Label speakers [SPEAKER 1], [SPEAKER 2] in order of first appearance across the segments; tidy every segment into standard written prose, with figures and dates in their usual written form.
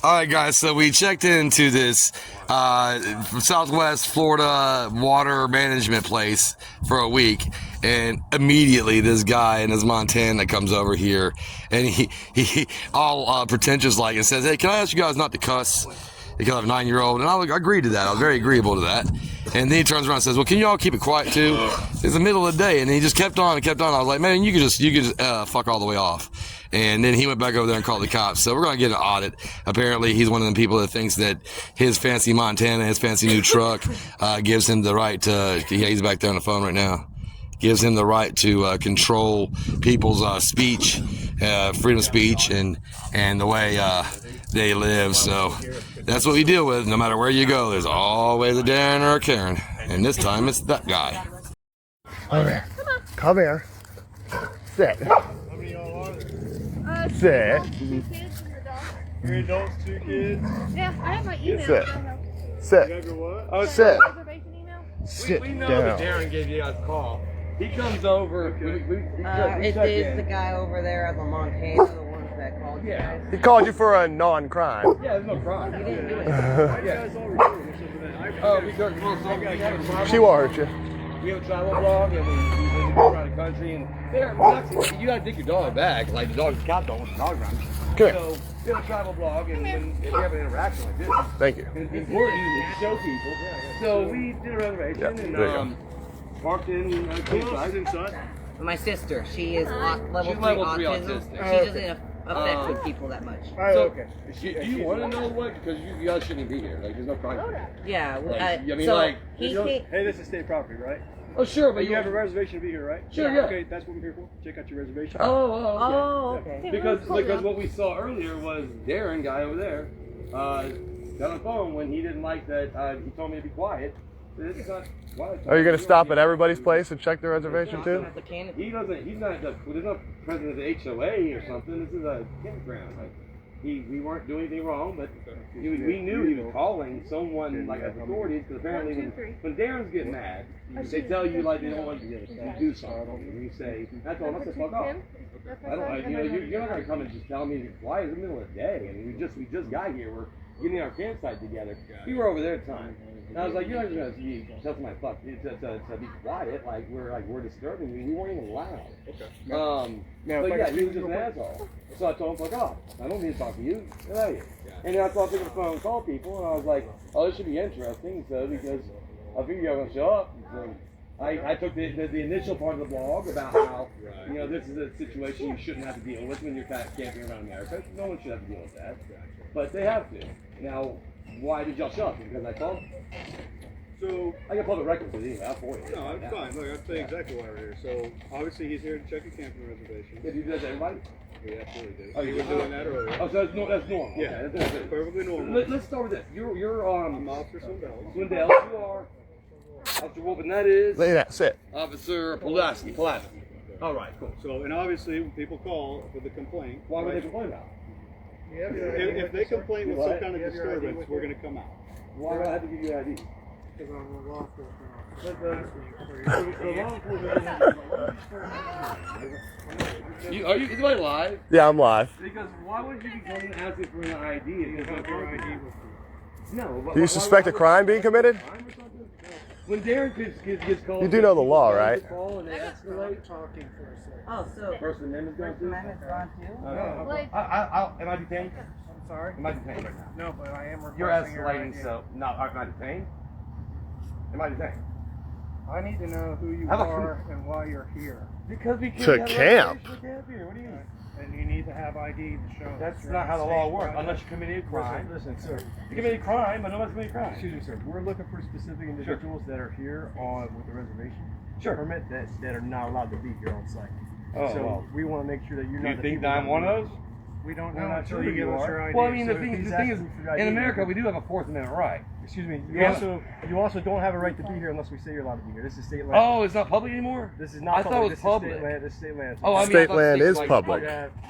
[SPEAKER 1] All right, guys, so we checked into this Southwest Florida water management place for a week, and immediately this guy in his Montana comes over here, and he all pretentious like and says, "Hey, can I ask you guys not to cuss? Because I have a 9-year-old," and I agreed to that. I was very agreeable to that. And then he turns around and says, "Well, can you all keep it quiet too?" It's the middle of the day, and he just kept on and kept on. I was like, "Man, you could just fuck all the way off." And then he went back over there and called the cops. So we're going to get an audit. Apparently, he's one of the people that thinks that his fancy Montana, his fancy new truck, gives him the right to, he's back there on the phone right now, gives him the right to control people's speech, freedom of speech, and the way they live. So that's what we deal with. No matter where you go, there's always a Darren or a Karen. And this time, it's that guy.
[SPEAKER 2] Come here. Come here. Sit. Sit.
[SPEAKER 3] 2 kids and your dog.
[SPEAKER 4] 3 adults, 2 kids.
[SPEAKER 3] Yeah, I have my email.
[SPEAKER 2] Sit.
[SPEAKER 4] You
[SPEAKER 2] Sit.
[SPEAKER 4] have your what?
[SPEAKER 2] Oh, sit.
[SPEAKER 3] Reservation email.
[SPEAKER 2] Sit
[SPEAKER 5] We know
[SPEAKER 2] down.
[SPEAKER 5] that Darren gave you guys a call. He comes over.
[SPEAKER 6] It is the guy over there at the Montana, the ones that called you guys.
[SPEAKER 2] He called you for a non-crime.
[SPEAKER 5] Yeah, there's no crime.
[SPEAKER 6] He didn't do it.
[SPEAKER 4] Guys all recording this event.
[SPEAKER 5] Because we have a travel.
[SPEAKER 2] She won't hurt you.
[SPEAKER 5] We have a travel blog, and we go around the country. And there, you gotta take your dog back. Like the dog's cat don't want the dog around.
[SPEAKER 2] Come here.
[SPEAKER 5] So we have a travel blog, and if we have an interaction like this,
[SPEAKER 2] Thank you.
[SPEAKER 5] it's important to show people. So we did a reservation,
[SPEAKER 2] Yeah, there you
[SPEAKER 5] and parked in
[SPEAKER 4] Who else is inside?
[SPEAKER 6] My sister, she is level
[SPEAKER 5] She's
[SPEAKER 6] 3
[SPEAKER 5] level 3
[SPEAKER 6] autism.
[SPEAKER 5] autistic.
[SPEAKER 6] She doesn't affect with people that much.
[SPEAKER 5] So,
[SPEAKER 4] okay.
[SPEAKER 5] do you want to know what? Because you guys shouldn't be here. Like, there's no crime.
[SPEAKER 6] Yeah,
[SPEAKER 5] Like, I mean,
[SPEAKER 6] so
[SPEAKER 5] like,
[SPEAKER 6] he
[SPEAKER 4] Hey,
[SPEAKER 6] can't.
[SPEAKER 4] this is state property, right?
[SPEAKER 5] Oh, sure, but
[SPEAKER 4] You have a reservation to be here, right?
[SPEAKER 5] Sure, yeah.
[SPEAKER 4] Okay, that's what we're here for. Check out your reservation.
[SPEAKER 6] Oh, okay.
[SPEAKER 5] Because what we saw earlier was Darren, guy over there, got on the phone when he didn't like that. He told me to be quiet. This is not quiet.
[SPEAKER 2] Are you going to stop at everybody's place and check their reservation too?
[SPEAKER 6] At the canopy.
[SPEAKER 5] He doesn't. He's not. There's no president of the HOA or something. This is a campground. Like, we weren't doing anything wrong, but we knew he was calling someone like authorities because apparently when Darren's getting mad, they tell you like they don't want you to do something, and you say, "That's all." I said, "Fuck off." I don't. You're not gonna come and just tell me to be quiet. It's the middle of the day. I mean, we just got here. We're getting our campsite together. We were over there at the time. And I was like, "You're not gonna tell somebody fuck to be quiet. Like we're disturbing you. We weren't even loud." Okay. But yeah, he was just an asshole. So I told him, "Fuck off. I don't need to talk to you. Get out of here." And then I thought I picked up the phone and call people, and I was like, "Oh, this should be interesting." So because I figured you were gonna show up. So I took the initial part of the blog about how this is a situation you shouldn't have to deal with when you're camping around America. No one should have to deal with that, but they have to. Now, why did y'all show up? Because I called.
[SPEAKER 4] So,
[SPEAKER 5] I got public records with you. I'll for you.
[SPEAKER 4] no, I'm fine. Look, I'll tell you exactly why we're here. So, obviously, he's here to check your camping reservation.
[SPEAKER 5] Did you do that to everybody?
[SPEAKER 4] We absolutely do.
[SPEAKER 5] Oh,
[SPEAKER 4] You
[SPEAKER 5] you
[SPEAKER 4] were
[SPEAKER 5] were
[SPEAKER 4] doing that earlier.
[SPEAKER 5] Oh, so that's normal.
[SPEAKER 4] Yeah,
[SPEAKER 5] Okay,
[SPEAKER 4] that's
[SPEAKER 5] good.
[SPEAKER 4] perfectly normal.
[SPEAKER 5] Let's start with this. You're
[SPEAKER 4] I'm Officer Swendel.
[SPEAKER 5] Swendel. You are Ofc Wolff, and that is
[SPEAKER 2] Lay that. Sit.
[SPEAKER 5] Officer Pulaski. All right, cool.
[SPEAKER 4] So, and obviously, when people call with a complaint,
[SPEAKER 5] Why would they complain about?
[SPEAKER 4] if they complain with some kind of disturbance, we're going to come out.
[SPEAKER 5] Why do I have to give you an ID?
[SPEAKER 4] Because I'm a law enforcement
[SPEAKER 5] Are you? Is anybody live?
[SPEAKER 2] Yeah, I'm live.
[SPEAKER 5] Because why would you be coming asking for an ID if there's no crime? No.
[SPEAKER 2] Do you suspect a crime being committed?
[SPEAKER 5] When Darren gets called,
[SPEAKER 2] You do know the law, right?
[SPEAKER 5] Call and they escalate.
[SPEAKER 6] Oh, so
[SPEAKER 5] First Amendment's going
[SPEAKER 6] First
[SPEAKER 5] through.
[SPEAKER 6] Amendment's on too?
[SPEAKER 5] Am I detained?
[SPEAKER 4] I'm sorry?
[SPEAKER 5] Am I detained right now?
[SPEAKER 4] No, but I am
[SPEAKER 5] You're
[SPEAKER 4] requesting
[SPEAKER 5] escalating,
[SPEAKER 4] your ID.
[SPEAKER 5] so no, am I detained? Am I detained?
[SPEAKER 4] I need to know who you
[SPEAKER 5] How about-
[SPEAKER 4] are and why you're here.
[SPEAKER 5] Because we
[SPEAKER 2] To
[SPEAKER 5] can't
[SPEAKER 2] camp.
[SPEAKER 5] Here. What do you mean?
[SPEAKER 4] And you need to have ID to show.
[SPEAKER 5] That's
[SPEAKER 4] you're
[SPEAKER 5] not how the
[SPEAKER 4] on
[SPEAKER 5] law
[SPEAKER 4] state
[SPEAKER 5] works.
[SPEAKER 4] property.
[SPEAKER 5] Unless you committed a crime.
[SPEAKER 7] Listen, sir.
[SPEAKER 5] You committed a crime, but nobody's committed a crime.
[SPEAKER 7] Excuse me, sir. We're looking for specific individuals that are here on with the reservation
[SPEAKER 5] Sure.
[SPEAKER 7] permit that are not allowed to be here on site.
[SPEAKER 5] Oh,
[SPEAKER 7] so
[SPEAKER 5] well.
[SPEAKER 7] we want to make sure that you're
[SPEAKER 5] Do
[SPEAKER 7] not.
[SPEAKER 5] you
[SPEAKER 7] the
[SPEAKER 5] think
[SPEAKER 7] people
[SPEAKER 5] that I'm one of those?
[SPEAKER 4] We don't
[SPEAKER 7] We're
[SPEAKER 4] know
[SPEAKER 7] not
[SPEAKER 4] until
[SPEAKER 7] sure
[SPEAKER 4] you
[SPEAKER 7] who
[SPEAKER 4] give
[SPEAKER 7] you
[SPEAKER 4] us
[SPEAKER 7] are.
[SPEAKER 4] your ID.
[SPEAKER 5] Well, I mean,
[SPEAKER 7] So
[SPEAKER 5] the
[SPEAKER 7] if
[SPEAKER 5] thing
[SPEAKER 7] he's
[SPEAKER 5] is,
[SPEAKER 7] asking for your ID,
[SPEAKER 5] in America, we do have a Fourth Amendment right.
[SPEAKER 7] Excuse me.
[SPEAKER 5] Yeah.
[SPEAKER 7] You also don't have a right to be here unless we say you're allowed to be here. This is state land.
[SPEAKER 5] Oh, it's not public anymore?
[SPEAKER 7] This is not
[SPEAKER 5] I thought
[SPEAKER 7] public.
[SPEAKER 5] it was
[SPEAKER 7] This is
[SPEAKER 5] public.
[SPEAKER 7] state land. This is state land.
[SPEAKER 5] Oh, I mean, I
[SPEAKER 2] State
[SPEAKER 5] thought
[SPEAKER 2] land is
[SPEAKER 5] like-
[SPEAKER 2] public.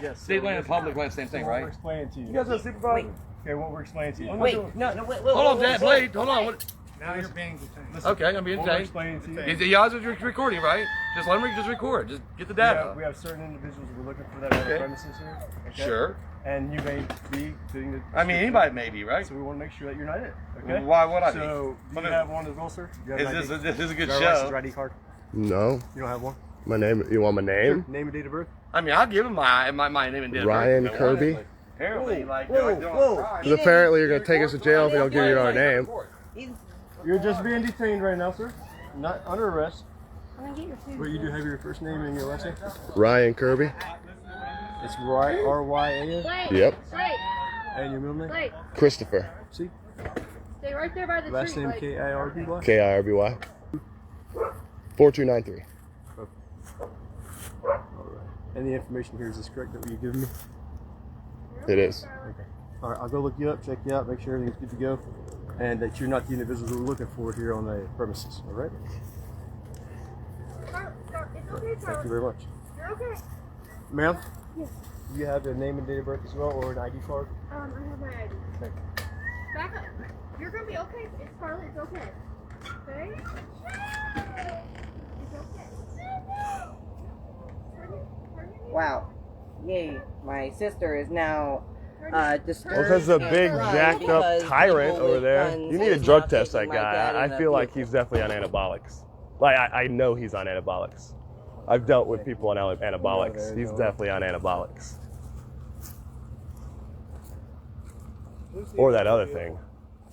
[SPEAKER 7] Yes.
[SPEAKER 5] State
[SPEAKER 7] so
[SPEAKER 5] land and
[SPEAKER 7] this-
[SPEAKER 5] public land, same thing,
[SPEAKER 7] What we're
[SPEAKER 5] right?
[SPEAKER 7] explaining to you.
[SPEAKER 5] You guys are a supervisor?
[SPEAKER 6] Wait.
[SPEAKER 7] Okay, what we're explaining to you.
[SPEAKER 6] Wait, no, wait,
[SPEAKER 5] Hold on, Dad, Blade. Hold on.
[SPEAKER 7] Now you're being detained.
[SPEAKER 1] Okay, I'm being
[SPEAKER 7] What we're
[SPEAKER 1] detained.
[SPEAKER 7] explaining to you.
[SPEAKER 1] You guys are recording, right? Just let me just record. Just get the data.
[SPEAKER 7] We have certain individuals we're looking for that are on the
[SPEAKER 1] Okay.
[SPEAKER 7] premises here. Okay?
[SPEAKER 1] Sure.
[SPEAKER 7] And you may be fitting the.
[SPEAKER 1] I mean, anybody may be, right?
[SPEAKER 7] So we want to make sure that you're not it. Okay.
[SPEAKER 1] Why would I be?
[SPEAKER 7] So do you have one as well, sir? Do you have
[SPEAKER 1] Is
[SPEAKER 7] an
[SPEAKER 1] this
[SPEAKER 7] ID?
[SPEAKER 1] a good
[SPEAKER 7] Driver's license
[SPEAKER 1] show?
[SPEAKER 7] or ID card?
[SPEAKER 2] No.
[SPEAKER 7] You don't have one?
[SPEAKER 2] My name. You want my name?
[SPEAKER 7] Name and date of birth?
[SPEAKER 1] I mean, I'll give him my name and date.
[SPEAKER 2] Ryan Kirby.
[SPEAKER 1] Apparently, like,
[SPEAKER 6] Whoa.
[SPEAKER 2] Because apparently you're gonna take us to jail if we don't give you our name.
[SPEAKER 6] He's,
[SPEAKER 7] You're just being detained right now, sir. Not under arrest.
[SPEAKER 3] I'm gonna get your food.
[SPEAKER 7] But you do have your first name and your last name?
[SPEAKER 2] Ryan Kirby.
[SPEAKER 7] It's R-Y-A-N.
[SPEAKER 3] Blake.
[SPEAKER 2] Yep.
[SPEAKER 3] Blake.
[SPEAKER 7] And your middle name?
[SPEAKER 3] Blake.
[SPEAKER 2] Christopher.
[SPEAKER 7] See?
[SPEAKER 3] Stay right there by the
[SPEAKER 7] Last
[SPEAKER 3] tree.
[SPEAKER 7] name
[SPEAKER 3] Blake.
[SPEAKER 7] K-I-R-B-Y?
[SPEAKER 2] K-I-R-B-Y. 4293.
[SPEAKER 7] And the information here, is this correct that you giving me?
[SPEAKER 2] It is.
[SPEAKER 7] All right, I'll go look you up, check you out, make sure everything's good to go, and that you're not the individual we're looking for here on the premises. All right?
[SPEAKER 3] Scarlett, it's okay,
[SPEAKER 7] Thank
[SPEAKER 3] Scarlett.
[SPEAKER 7] you very much.
[SPEAKER 3] You're okay.
[SPEAKER 7] Ma'am?
[SPEAKER 3] Yes.
[SPEAKER 7] Do you have the name and date of birth as well, or an ID card?
[SPEAKER 3] I have my ID.
[SPEAKER 7] Thank you.
[SPEAKER 3] Back up. You're gonna be okay. It's Scarlett. It's okay. Okay? It's okay.
[SPEAKER 6] wow. Yay. My sister is now disturbed.
[SPEAKER 2] Well, because the
[SPEAKER 6] and
[SPEAKER 2] big
[SPEAKER 6] crying
[SPEAKER 2] jacked up
[SPEAKER 6] because
[SPEAKER 2] tyrant
[SPEAKER 6] people
[SPEAKER 2] over
[SPEAKER 6] with
[SPEAKER 2] there.
[SPEAKER 6] guns
[SPEAKER 2] You need to
[SPEAKER 6] is
[SPEAKER 2] drug
[SPEAKER 6] now
[SPEAKER 2] test that
[SPEAKER 6] taking my dad
[SPEAKER 2] guy.
[SPEAKER 6] in
[SPEAKER 2] I
[SPEAKER 6] a
[SPEAKER 2] feel like
[SPEAKER 6] vehicle.
[SPEAKER 2] he's definitely on anabolics. Like I know he's on anabolics. I've dealt with people on anabolics. He's definitely on anabolics. Or that other thing.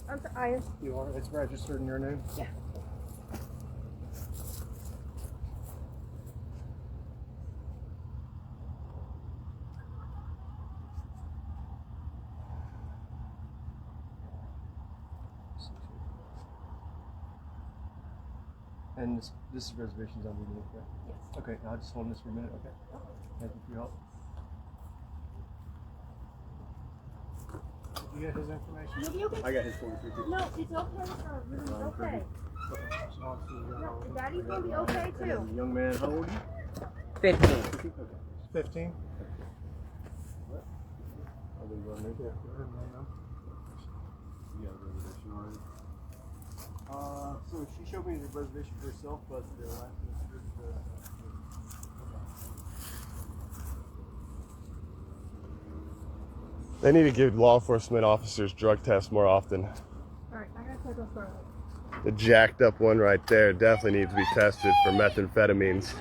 [SPEAKER 3] I'm sorry.
[SPEAKER 7] You are? It's registered in your name?
[SPEAKER 3] Yeah.
[SPEAKER 7] And this reservation's on you, correct? Yes. Okay, I'll just hold this for a minute, okay? Thank you for your help. Did you get his information?
[SPEAKER 3] You'll be okay.
[SPEAKER 7] I got his 43.
[SPEAKER 3] No, it's okay, Scarlett. You're gonna be okay. No, and Daddy's gonna be okay too.
[SPEAKER 7] Young man, how old are you?
[SPEAKER 6] 15.
[SPEAKER 7] 15. I'll be running right there. You got a reservation already? So she showed me the reservation for herself, but the last
[SPEAKER 2] They need to give law enforcement officers drug tests more often.
[SPEAKER 3] Alright, I gotta check on Scarlett.
[SPEAKER 2] The jacked up one right there definitely needs to be tested for methamphetamines.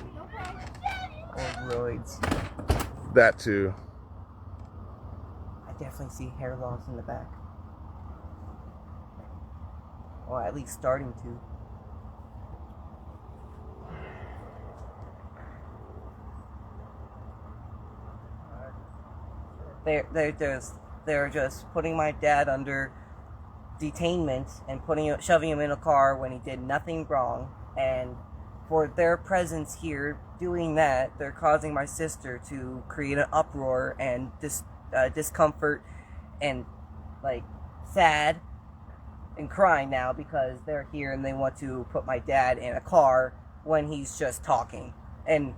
[SPEAKER 6] Or roids.
[SPEAKER 2] That too.
[SPEAKER 6] I definitely see hair loss in the back. Well, at least starting to. They're just putting my dad under detainment and shoving him in a car when he did nothing wrong, and for their presence here doing that, they're causing my sister to create an uproar and discomfort and like sad and crying now because they're here and they want to put my dad in a car when he's just talking, and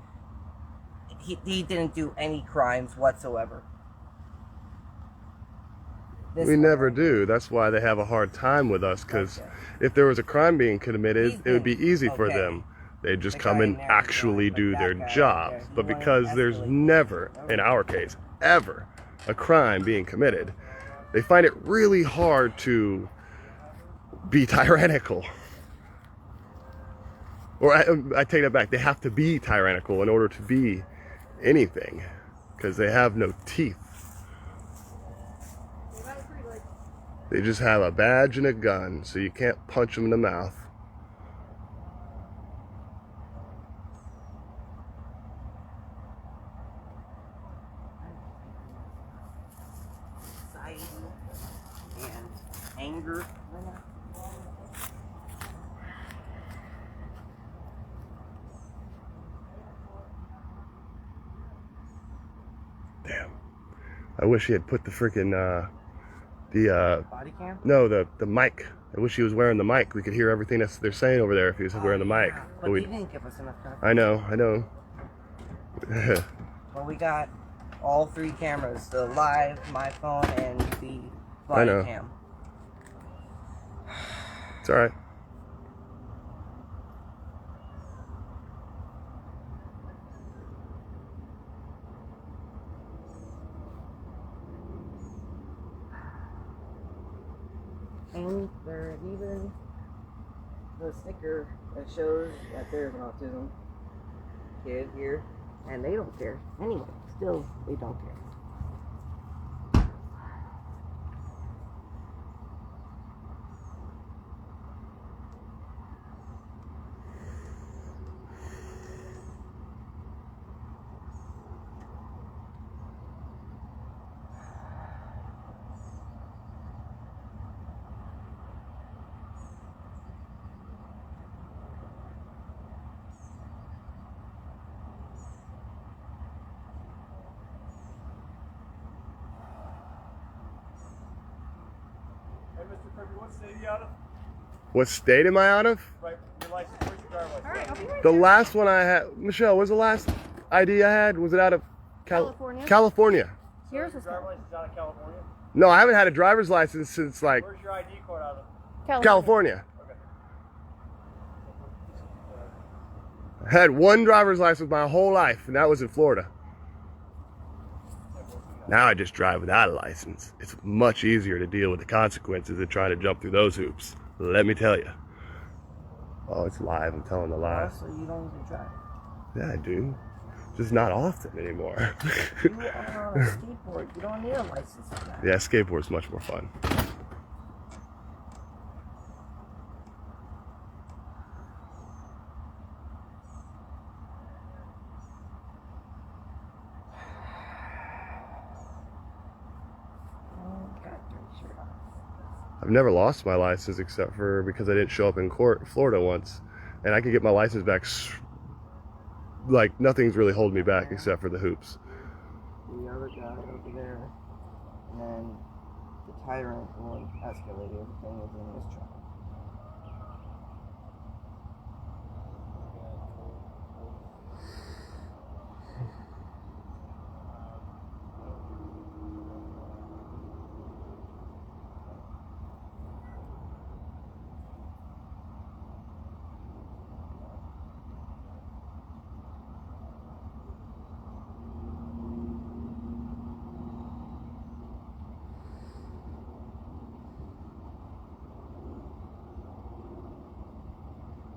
[SPEAKER 6] he didn't do any crimes whatsoever.
[SPEAKER 2] We never do. That's why they have a hard time with us, because if there was a crime being committed, it would be easy for them. They'd just come and actually do their job. But because there's never, in our case, ever, a crime being committed, they find it really hard to be tyrannical. Or I take that back. They have to be tyrannical in order to be anything, because they have no teeth. They just have a badge and a gun, so you can't punch them in the mouth.
[SPEAKER 6] Anxiety and anger.
[SPEAKER 2] Damn. I wish he had put the freaking
[SPEAKER 6] Body cam?
[SPEAKER 2] no, the mic. I wish he was wearing the mic. We could hear everything that they're saying over there if he was wearing the mic.
[SPEAKER 6] But he didn't give us enough time.
[SPEAKER 2] I know.
[SPEAKER 6] Well, we got all 3 cameras, the live, my phone, and the
[SPEAKER 2] I know.
[SPEAKER 6] body cam.
[SPEAKER 2] It's alright.
[SPEAKER 6] And there's even the sticker that shows that there's an autism kid here, and they don't care. Anyway, still, they don't care.
[SPEAKER 7] Hey, Mr. Kirby, what state are you out of?
[SPEAKER 2] What state am I out of?
[SPEAKER 7] Right, your license. Where's your driver's license?
[SPEAKER 3] All right, I'll be right
[SPEAKER 2] The
[SPEAKER 3] there.
[SPEAKER 2] last one I had, Michelle, what was the last ID I had? Was it out of
[SPEAKER 3] California.
[SPEAKER 2] California.
[SPEAKER 3] Yours
[SPEAKER 7] Your
[SPEAKER 3] is
[SPEAKER 7] driver's license is out of California?
[SPEAKER 2] No, I haven't had a driver's license since like
[SPEAKER 7] Where's your ID card out of?
[SPEAKER 2] California.
[SPEAKER 7] Okay.
[SPEAKER 2] I had one driver's license my whole life, and that was in Florida. Now I just drive without a license. It's much easier to deal with the consequences than trying to jump through those hoops. Let me tell you. Oh, it's live. I'm telling the lie.
[SPEAKER 6] Also, you don't even drive.
[SPEAKER 2] Yeah, I do. Just not often anymore.
[SPEAKER 6] You are on a skateboard. You don't need a license for that.
[SPEAKER 2] Yeah, skateboard's much more fun. I've never lost my license except for because I didn't show up in court in Florida once. And I could get my license back, like nothing's really holding me back except for the hoops.
[SPEAKER 6] The other guy over there, and then the tyrant one escalated. Everything was in his truck.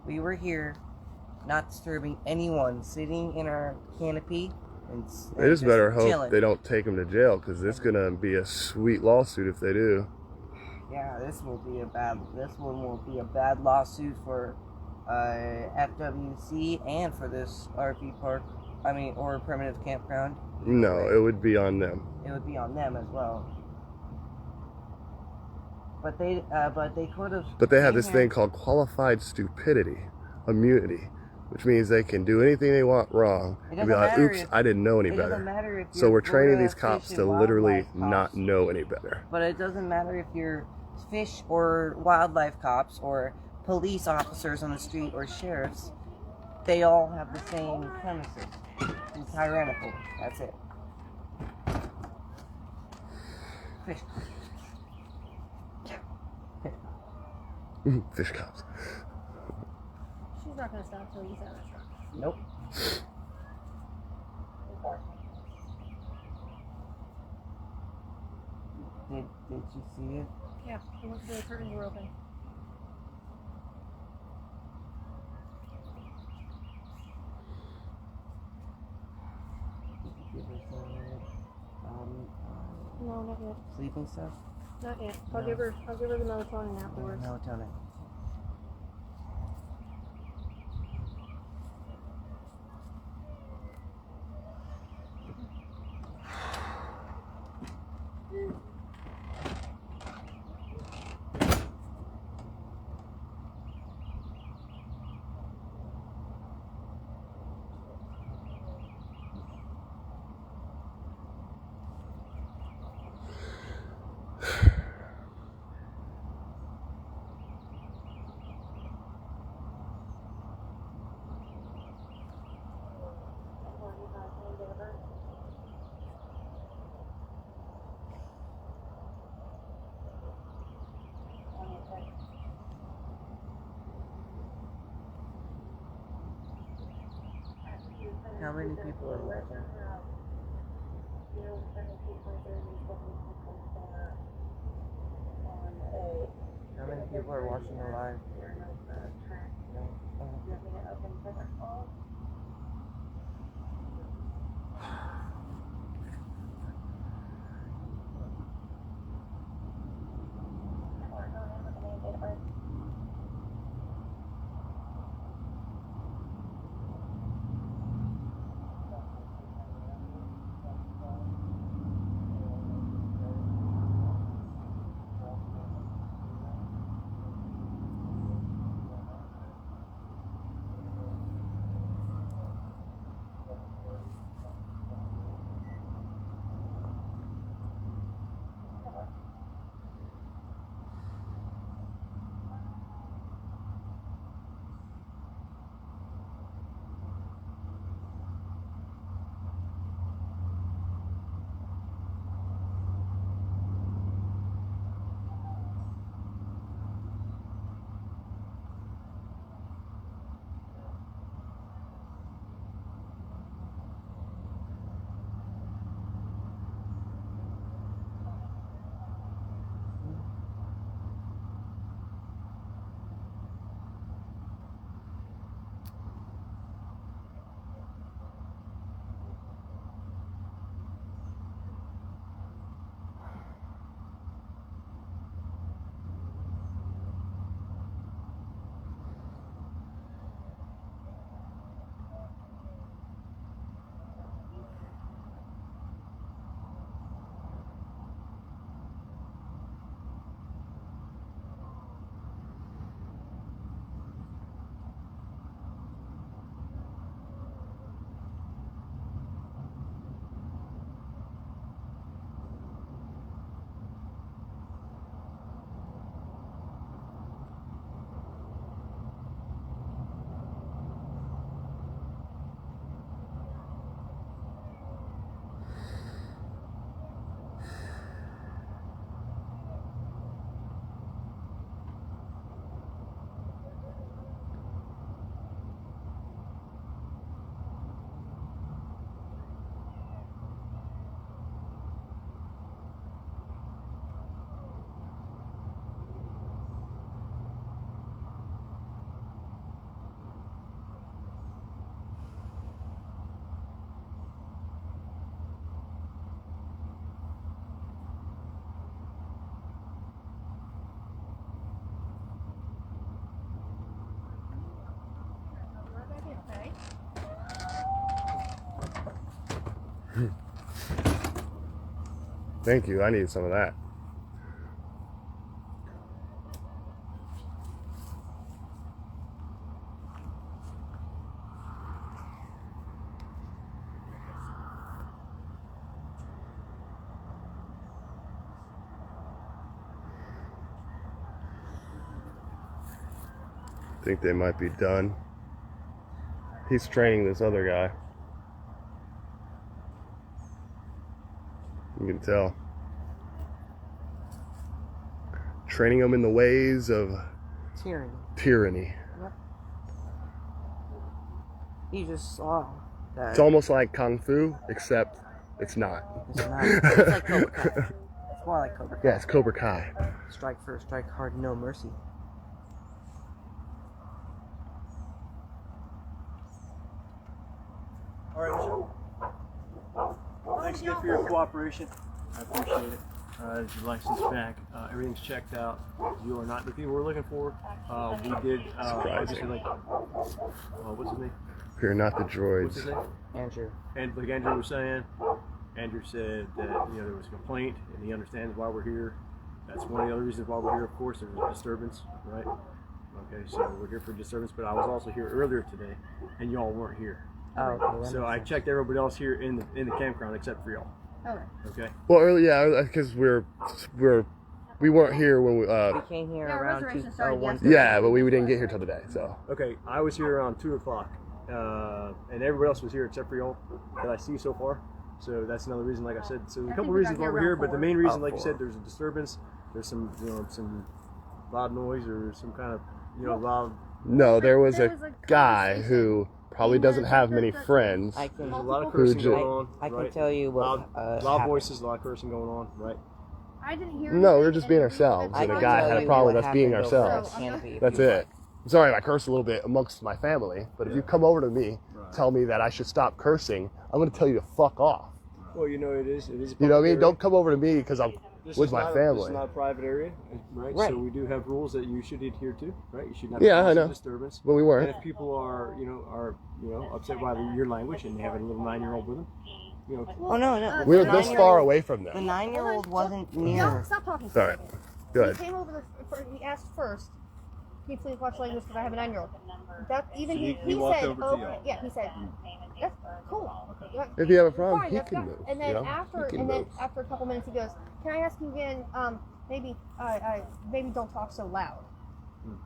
[SPEAKER 6] We were here, not disturbing anyone, sitting in our canopy and
[SPEAKER 2] They just better hope
[SPEAKER 6] chilling.
[SPEAKER 2] they don't take them to jail because it's gonna be a sweet lawsuit if they do.
[SPEAKER 6] Yeah, this one will be a bad lawsuit for FWC and for this RV park. Or primitive campground.
[SPEAKER 2] No, it would be on them.
[SPEAKER 6] It would be on them as well. But they could have.
[SPEAKER 2] But they have this thing called qualified stupidity immunity, which means they can do anything they want wrong and be like, oops, I didn't know any better. So we're training these cops to literally not know any better.
[SPEAKER 6] But it doesn't matter if you're fish or wildlife cops or police officers on the street or sheriffs. They all have the same premises. It's tyrannical. That's it. Fish.
[SPEAKER 2] Fish cops.
[SPEAKER 3] She's not gonna stop till you get out of the truck.
[SPEAKER 6] Nope. Did you see it?
[SPEAKER 3] Yeah, the curtains were open.
[SPEAKER 6] Did you give her some
[SPEAKER 3] No, not yet.
[SPEAKER 6] sleeping stuff?
[SPEAKER 3] Not yet. I'll
[SPEAKER 6] No.
[SPEAKER 3] give her the melatonin afterwards.
[SPEAKER 6] Melatonin. How many people are watching? people are watching the live.
[SPEAKER 2] Thank you. I need some of that. Think they might be done. He's training this other guy. You can tell. Training him in the ways of tyranny.
[SPEAKER 6] Yep. You just saw that.
[SPEAKER 2] It's almost like Kung Fu, except it's not.
[SPEAKER 6] It's not. It's like Cobra Kai. It's more like Cobra Kai.
[SPEAKER 2] Yeah, it's Cobra Kai.
[SPEAKER 6] Strike first, strike hard, no mercy.
[SPEAKER 7] All right, Michelle. Thanks again for your cooperation. I appreciate it. Your license back. Everything's checked out. You are not the people we're looking for. We did. Obviously, like, what's his name?
[SPEAKER 2] You're not the
[SPEAKER 7] What's
[SPEAKER 2] droids.
[SPEAKER 7] his name?
[SPEAKER 6] Andrew.
[SPEAKER 7] And like Andrew was saying, Andrew said that there was a complaint, and he understands why we're here. That's one of the other reasons why we're here. Of course, there's a disturbance, right? Okay, so we're here for disturbance. But I was also here earlier today, and y'all weren't here.
[SPEAKER 6] Oh, okay.
[SPEAKER 7] So I checked everybody else here in the campground except for y'all.
[SPEAKER 3] Okay.
[SPEAKER 7] Okay.
[SPEAKER 2] Well, early, yeah, because we weren't here when we.
[SPEAKER 6] We came here
[SPEAKER 3] Yeah,
[SPEAKER 6] around
[SPEAKER 3] reservation
[SPEAKER 6] 2
[SPEAKER 3] started
[SPEAKER 6] 1.
[SPEAKER 3] yesterday.
[SPEAKER 2] Yeah, but we didn't get here till today. So.
[SPEAKER 7] Okay, I was here around 2 o'clock, and everybody else was here except for y'all that I see so far. So that's another reason, like I said. So there's a couple
[SPEAKER 3] we
[SPEAKER 7] reasons
[SPEAKER 3] got
[SPEAKER 7] why
[SPEAKER 3] here
[SPEAKER 7] we're here,
[SPEAKER 3] around
[SPEAKER 7] but the
[SPEAKER 3] 4.
[SPEAKER 7] main reason, like you
[SPEAKER 6] 4.
[SPEAKER 7] said, there's a disturbance. There's some, some loud noise or some kind of, loud.
[SPEAKER 2] No, there was
[SPEAKER 3] There
[SPEAKER 2] a
[SPEAKER 3] was a
[SPEAKER 2] guy
[SPEAKER 3] conversation.
[SPEAKER 2] who probably doesn't have many friends.
[SPEAKER 6] I can,
[SPEAKER 7] There's a lot of
[SPEAKER 2] Who
[SPEAKER 7] cursing
[SPEAKER 2] ju-
[SPEAKER 7] going on.
[SPEAKER 6] I can
[SPEAKER 7] right?
[SPEAKER 6] tell you what
[SPEAKER 7] loud
[SPEAKER 6] happened.
[SPEAKER 7] voices, a lot of cursing going on, right?
[SPEAKER 3] I didn't hear.
[SPEAKER 2] No, we were
[SPEAKER 3] anything,
[SPEAKER 2] just being
[SPEAKER 3] and we were
[SPEAKER 2] ourselves,
[SPEAKER 3] just
[SPEAKER 2] and the
[SPEAKER 3] like,
[SPEAKER 2] guy had a problem with us being
[SPEAKER 6] happened over
[SPEAKER 2] ourselves.
[SPEAKER 6] at Canopy if
[SPEAKER 2] That's
[SPEAKER 6] you
[SPEAKER 2] it. I'm sorry if I cursed a little bit amongst my family, but if you come over to me, tell me that I should stop cursing, I'm going to tell you to fuck off.
[SPEAKER 7] Well, you know, it is.
[SPEAKER 2] You know what I mean?
[SPEAKER 7] area.
[SPEAKER 2] Don't come over to me because I'm
[SPEAKER 7] This
[SPEAKER 2] with
[SPEAKER 7] is
[SPEAKER 2] my
[SPEAKER 7] not
[SPEAKER 2] family.
[SPEAKER 7] This is not a private area, right?
[SPEAKER 6] Right.
[SPEAKER 7] So we do have rules that you should adhere to, right? You should not
[SPEAKER 2] Yeah, I
[SPEAKER 7] cause a
[SPEAKER 2] know.
[SPEAKER 7] disturbance.
[SPEAKER 2] But we weren't.
[SPEAKER 7] And if people are upset by your language and they have a little 9-year-old with them, you know,
[SPEAKER 6] Oh no.
[SPEAKER 2] We were
[SPEAKER 6] The
[SPEAKER 2] this
[SPEAKER 6] 9-year-old
[SPEAKER 2] far away from
[SPEAKER 6] The
[SPEAKER 2] them.
[SPEAKER 6] 9-year-old wasn't
[SPEAKER 3] No,
[SPEAKER 6] near.
[SPEAKER 3] stop talking.
[SPEAKER 2] Sorry. Good.
[SPEAKER 3] He came over. He asked first. Can you please watch language because I have a 9-year-old. That even
[SPEAKER 4] So
[SPEAKER 3] he
[SPEAKER 4] he walked
[SPEAKER 3] said,
[SPEAKER 4] over to
[SPEAKER 3] okay,
[SPEAKER 4] y'all.
[SPEAKER 3] yeah, he said, that's cool.
[SPEAKER 2] If you have a problem,
[SPEAKER 3] Fine,
[SPEAKER 2] he
[SPEAKER 3] let's
[SPEAKER 2] can
[SPEAKER 3] go.
[SPEAKER 2] move.
[SPEAKER 3] And then
[SPEAKER 2] you know?
[SPEAKER 3] after,
[SPEAKER 2] He can
[SPEAKER 3] and then
[SPEAKER 2] move.
[SPEAKER 3] after a couple minutes, he goes, "Can I ask you again? Maybe don't talk so loud."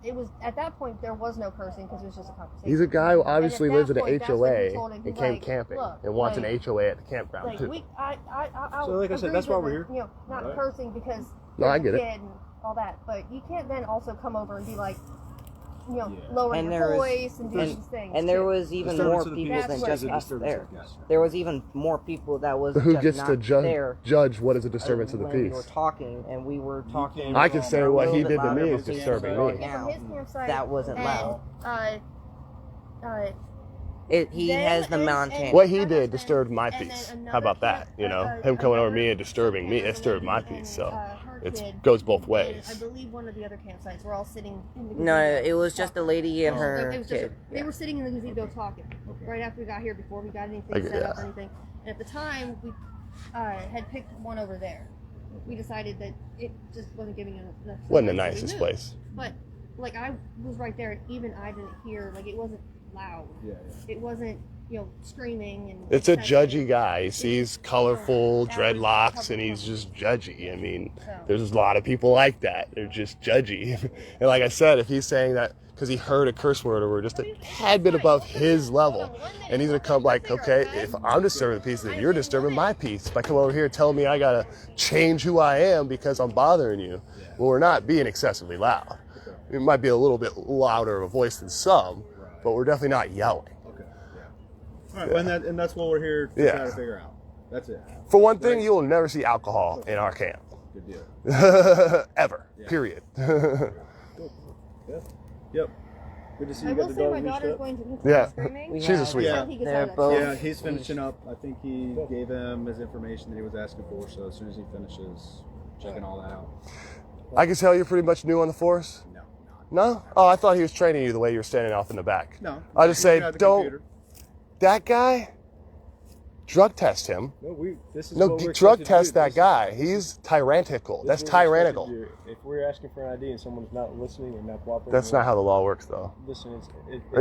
[SPEAKER 3] It was at that point there was no cursing because it was just a conversation.
[SPEAKER 2] He's a guy who obviously
[SPEAKER 3] And at
[SPEAKER 2] lives
[SPEAKER 3] that
[SPEAKER 2] in
[SPEAKER 3] point,
[SPEAKER 2] an
[SPEAKER 3] that's when he
[SPEAKER 2] HOA
[SPEAKER 3] told him,
[SPEAKER 2] and
[SPEAKER 3] he's
[SPEAKER 2] came
[SPEAKER 3] like,
[SPEAKER 2] camping
[SPEAKER 3] "Look,
[SPEAKER 2] and wants
[SPEAKER 3] like-
[SPEAKER 2] an HOA at the campground
[SPEAKER 3] Like
[SPEAKER 2] too.
[SPEAKER 7] So like I said, that's why we're here.
[SPEAKER 3] You know, not
[SPEAKER 7] Right.
[SPEAKER 3] cursing because
[SPEAKER 2] No, I
[SPEAKER 3] you're
[SPEAKER 2] get
[SPEAKER 3] a
[SPEAKER 2] it.
[SPEAKER 3] kid and all that, but you can't then also come over and be like, you know,
[SPEAKER 7] Yeah.
[SPEAKER 3] lowering
[SPEAKER 6] And
[SPEAKER 3] your
[SPEAKER 6] there was-
[SPEAKER 3] voice and doing these things.
[SPEAKER 6] And there
[SPEAKER 3] too.
[SPEAKER 6] was even
[SPEAKER 7] Disturbance
[SPEAKER 6] more
[SPEAKER 7] of the
[SPEAKER 6] people
[SPEAKER 7] peace
[SPEAKER 6] than
[SPEAKER 3] is
[SPEAKER 6] just
[SPEAKER 3] a
[SPEAKER 6] us
[SPEAKER 7] disturbance,
[SPEAKER 6] there.
[SPEAKER 7] I guess.
[SPEAKER 6] There was even more people that was
[SPEAKER 2] Who
[SPEAKER 6] just
[SPEAKER 2] gets
[SPEAKER 6] not
[SPEAKER 2] to
[SPEAKER 6] there
[SPEAKER 2] judge what is a disturbance of the
[SPEAKER 6] when we were
[SPEAKER 2] peace?
[SPEAKER 6] talking, and we were talking.
[SPEAKER 2] I can say
[SPEAKER 6] a
[SPEAKER 2] what
[SPEAKER 6] little
[SPEAKER 2] he
[SPEAKER 6] bit
[SPEAKER 2] did to
[SPEAKER 6] louder,
[SPEAKER 2] me
[SPEAKER 6] but
[SPEAKER 2] is
[SPEAKER 6] we
[SPEAKER 2] disturbing
[SPEAKER 6] can't
[SPEAKER 2] me.
[SPEAKER 3] And from
[SPEAKER 6] now.
[SPEAKER 3] his campsite,
[SPEAKER 6] That wasn't
[SPEAKER 3] and,
[SPEAKER 6] loud. He
[SPEAKER 3] then-
[SPEAKER 6] has the
[SPEAKER 3] and-
[SPEAKER 6] mountain.
[SPEAKER 2] What he
[SPEAKER 3] that
[SPEAKER 2] did
[SPEAKER 3] happened,
[SPEAKER 2] disturbed my
[SPEAKER 3] and then
[SPEAKER 2] peace. How
[SPEAKER 3] another
[SPEAKER 2] about that?
[SPEAKER 3] camp-
[SPEAKER 2] You know, him coming over to me and disturbing me, it disturbed my peace. So it goes both
[SPEAKER 3] I
[SPEAKER 2] ways.
[SPEAKER 3] believe one of the other campsites. We're all sitting in the
[SPEAKER 6] No,
[SPEAKER 3] gazebo
[SPEAKER 6] it was just a
[SPEAKER 3] talking.
[SPEAKER 6] lady and her
[SPEAKER 3] It was just,
[SPEAKER 6] kid.
[SPEAKER 3] they were sitting in the gazebo talking right after we got here before we got anything
[SPEAKER 2] I-
[SPEAKER 3] set up
[SPEAKER 2] yeah.
[SPEAKER 3] or anything. And at the time, we had picked one over there. We decided that it just wasn't giving enough.
[SPEAKER 2] Wasn't the
[SPEAKER 3] sunlight, so we
[SPEAKER 2] nicest
[SPEAKER 3] moved.
[SPEAKER 2] place.
[SPEAKER 3] But like I was right there, and even I didn't hear. Like it wasn't loud. It wasn't screaming and.
[SPEAKER 2] It's a
[SPEAKER 3] excessive.
[SPEAKER 2] judgy guy. He sees colorful dreadlocks and he's just judgy. I mean, there's a lot of people like that. They're just judgy. And like I said, if he's saying that because he heard a curse word or we're just a tad bit above his level, and he's gonna come like, okay, if I'm disturbing the peace, then you're disturbing my peace. If I come over here telling me I gotta change who I am because I'm bothering you, well, we're not being excessively loud. It might be a little bit louder of a voice than some, but we're definitely not yelling.
[SPEAKER 4] All right, well, and that's what we're here to try to figure out. That's it.
[SPEAKER 2] For one thing, you will never see alcohol in our camp.
[SPEAKER 4] Good deal.
[SPEAKER 2] Ever.
[SPEAKER 4] Yeah.
[SPEAKER 2] Period.
[SPEAKER 4] Yep. Good to see
[SPEAKER 3] I
[SPEAKER 4] you
[SPEAKER 3] will
[SPEAKER 4] got the
[SPEAKER 3] say my
[SPEAKER 4] dog leashed
[SPEAKER 3] daughter's
[SPEAKER 4] up.
[SPEAKER 3] going to
[SPEAKER 2] Yeah.
[SPEAKER 3] screaming.
[SPEAKER 6] We
[SPEAKER 2] She's a
[SPEAKER 6] have-
[SPEAKER 2] sweetheart.
[SPEAKER 3] So he gets
[SPEAKER 6] They're
[SPEAKER 3] out of
[SPEAKER 6] both-
[SPEAKER 3] that.
[SPEAKER 4] Yeah, he's finishing up. I think he gave him his information that he was asking for, so as soon as he finishes checking all that out.
[SPEAKER 2] I can tell you're pretty much new on the force.
[SPEAKER 4] No,
[SPEAKER 2] No? Oh, I thought he was training you the way you were standing off in the back.
[SPEAKER 4] no.
[SPEAKER 2] I'll just
[SPEAKER 4] He's
[SPEAKER 2] say,
[SPEAKER 4] got the
[SPEAKER 2] don't.
[SPEAKER 4] computer.
[SPEAKER 2] That guy, drug test him.
[SPEAKER 7] This is
[SPEAKER 2] No,
[SPEAKER 7] what we're
[SPEAKER 2] drug
[SPEAKER 7] expected to
[SPEAKER 2] test
[SPEAKER 7] do.
[SPEAKER 2] that
[SPEAKER 7] This is-
[SPEAKER 2] guy. He's tyrannical.
[SPEAKER 7] this
[SPEAKER 2] That's
[SPEAKER 7] is what we're expected
[SPEAKER 2] tyrannical.
[SPEAKER 7] to do. If we're asking for an ID and someone's not listening or not cooperating,
[SPEAKER 2] That's not how the law works, though.
[SPEAKER 7] Listen,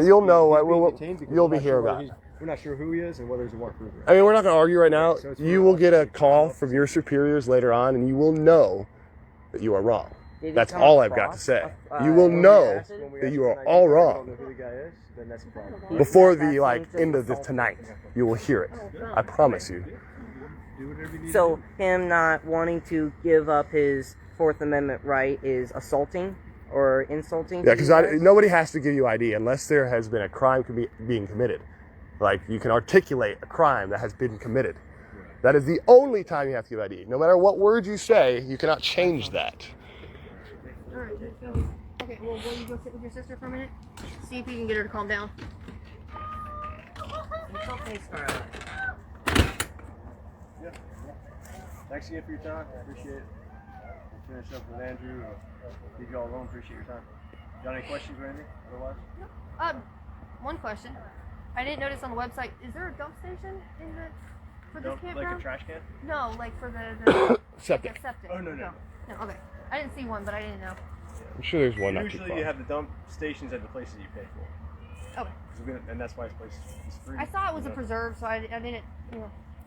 [SPEAKER 2] You'll know,
[SPEAKER 7] he's being
[SPEAKER 2] we'll-
[SPEAKER 7] detained because
[SPEAKER 2] you'll
[SPEAKER 7] we're
[SPEAKER 2] be
[SPEAKER 7] not
[SPEAKER 2] here
[SPEAKER 7] sure
[SPEAKER 2] about
[SPEAKER 7] whether we're not sure who he is and whether he's a warrant prover.
[SPEAKER 2] I mean, we're not going to argue right now.
[SPEAKER 7] So it's
[SPEAKER 2] You
[SPEAKER 7] for
[SPEAKER 2] will
[SPEAKER 7] us
[SPEAKER 2] get
[SPEAKER 7] to
[SPEAKER 2] a call from your superiors later on, and you will know that you are wrong.
[SPEAKER 6] Did he
[SPEAKER 2] That's
[SPEAKER 6] come
[SPEAKER 2] all I've got to
[SPEAKER 6] across,
[SPEAKER 2] say.
[SPEAKER 6] uh,
[SPEAKER 2] You will
[SPEAKER 6] when we
[SPEAKER 2] know
[SPEAKER 6] asked him?
[SPEAKER 2] that you are all
[SPEAKER 7] I don't
[SPEAKER 2] wrong.
[SPEAKER 7] know who the guy is, then that's a problem.
[SPEAKER 2] Before
[SPEAKER 6] That
[SPEAKER 2] the
[SPEAKER 6] seems just
[SPEAKER 2] end of this
[SPEAKER 6] assault.
[SPEAKER 2] tonight, you will hear it. I promise you.
[SPEAKER 4] Do whatever you need
[SPEAKER 6] So
[SPEAKER 4] to do.
[SPEAKER 6] him not wanting to give up his Fourth Amendment right is assaulting or insulting.
[SPEAKER 2] Yeah,
[SPEAKER 6] to
[SPEAKER 2] because
[SPEAKER 6] you guys?
[SPEAKER 2] nobody has to give you ID unless there has been a crime being committed. Like you can articulate a crime that has been committed. That is the only time you have to give ID. No matter what words you say, you cannot change that.
[SPEAKER 3] All right, let's go. Okay, well, will you go sit with your sister for a minute? See if you can get her to calm down.
[SPEAKER 6] It's okay, Scarlett.
[SPEAKER 7] Thanks again for your time. I appreciate it. We'll finish up with Andrew. Leave you all alone. Appreciate your time. Got any questions or anything? Otherwise?
[SPEAKER 3] One question. I didn't notice on the website. Is there a dump station for this campground?
[SPEAKER 7] Like a trash can?
[SPEAKER 3] No, like for the
[SPEAKER 2] Septic.
[SPEAKER 3] the septic.
[SPEAKER 7] Oh, no.
[SPEAKER 3] No, okay. I didn't see one, but I didn't know.
[SPEAKER 2] I'm sure there's one not too
[SPEAKER 7] Usually
[SPEAKER 2] far.
[SPEAKER 7] you have the dump stations at the places you pay for.
[SPEAKER 3] Okay.
[SPEAKER 7] And that's why this place is free.
[SPEAKER 3] I saw it was a preserve, so I didn't,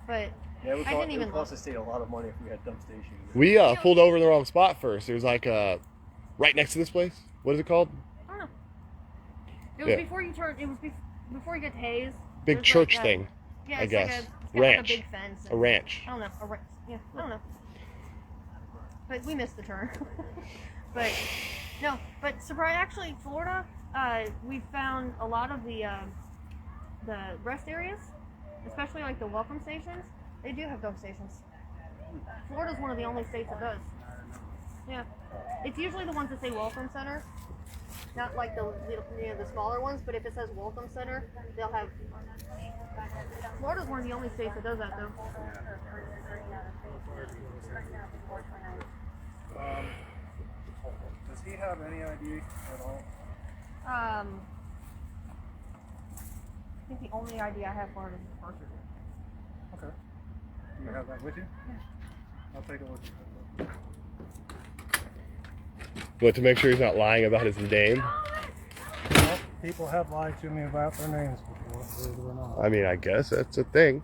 [SPEAKER 3] but
[SPEAKER 7] Yeah, it would
[SPEAKER 3] I
[SPEAKER 7] cost,
[SPEAKER 3] didn't even
[SPEAKER 7] cost
[SPEAKER 3] look.
[SPEAKER 7] the state a lot of money if we had dump stations.
[SPEAKER 2] We pulled over in the wrong spot first. It was like right next to this place. What is it called?
[SPEAKER 3] I don't know. It was
[SPEAKER 2] Yeah.
[SPEAKER 3] before you turn. It was before you get to Hayes.
[SPEAKER 2] Big
[SPEAKER 3] There's
[SPEAKER 2] church
[SPEAKER 3] like
[SPEAKER 2] thing.
[SPEAKER 3] Yeah,
[SPEAKER 2] I
[SPEAKER 3] it's
[SPEAKER 2] guess.
[SPEAKER 3] Like it's got
[SPEAKER 2] Ranch.
[SPEAKER 3] Like a big fence.
[SPEAKER 2] A ranch.
[SPEAKER 3] I don't know. A ranch. Yeah, I don't know. But we missed the turn. But no. But surprise! Actually, Florida. We found a lot of the rest areas, especially like the welcome stations. They do have dump stations. Florida's one of the only states that does. Yeah. It's usually the ones that say Welcome Center. Not like the little, the smaller ones, but if it says Welcome Center, they'll have. Florida's one of the only states that does that, though.
[SPEAKER 4] Does he have any ID at all?
[SPEAKER 3] I think the only ID I have for it is the birth certificate.
[SPEAKER 4] Okay. Do you have that with you? Yeah. I'll take it with you.
[SPEAKER 2] But to make sure he's not lying about his name.
[SPEAKER 8] Well, people have lied to me about their names before, believe it or not.
[SPEAKER 2] I mean, I guess that's a thing.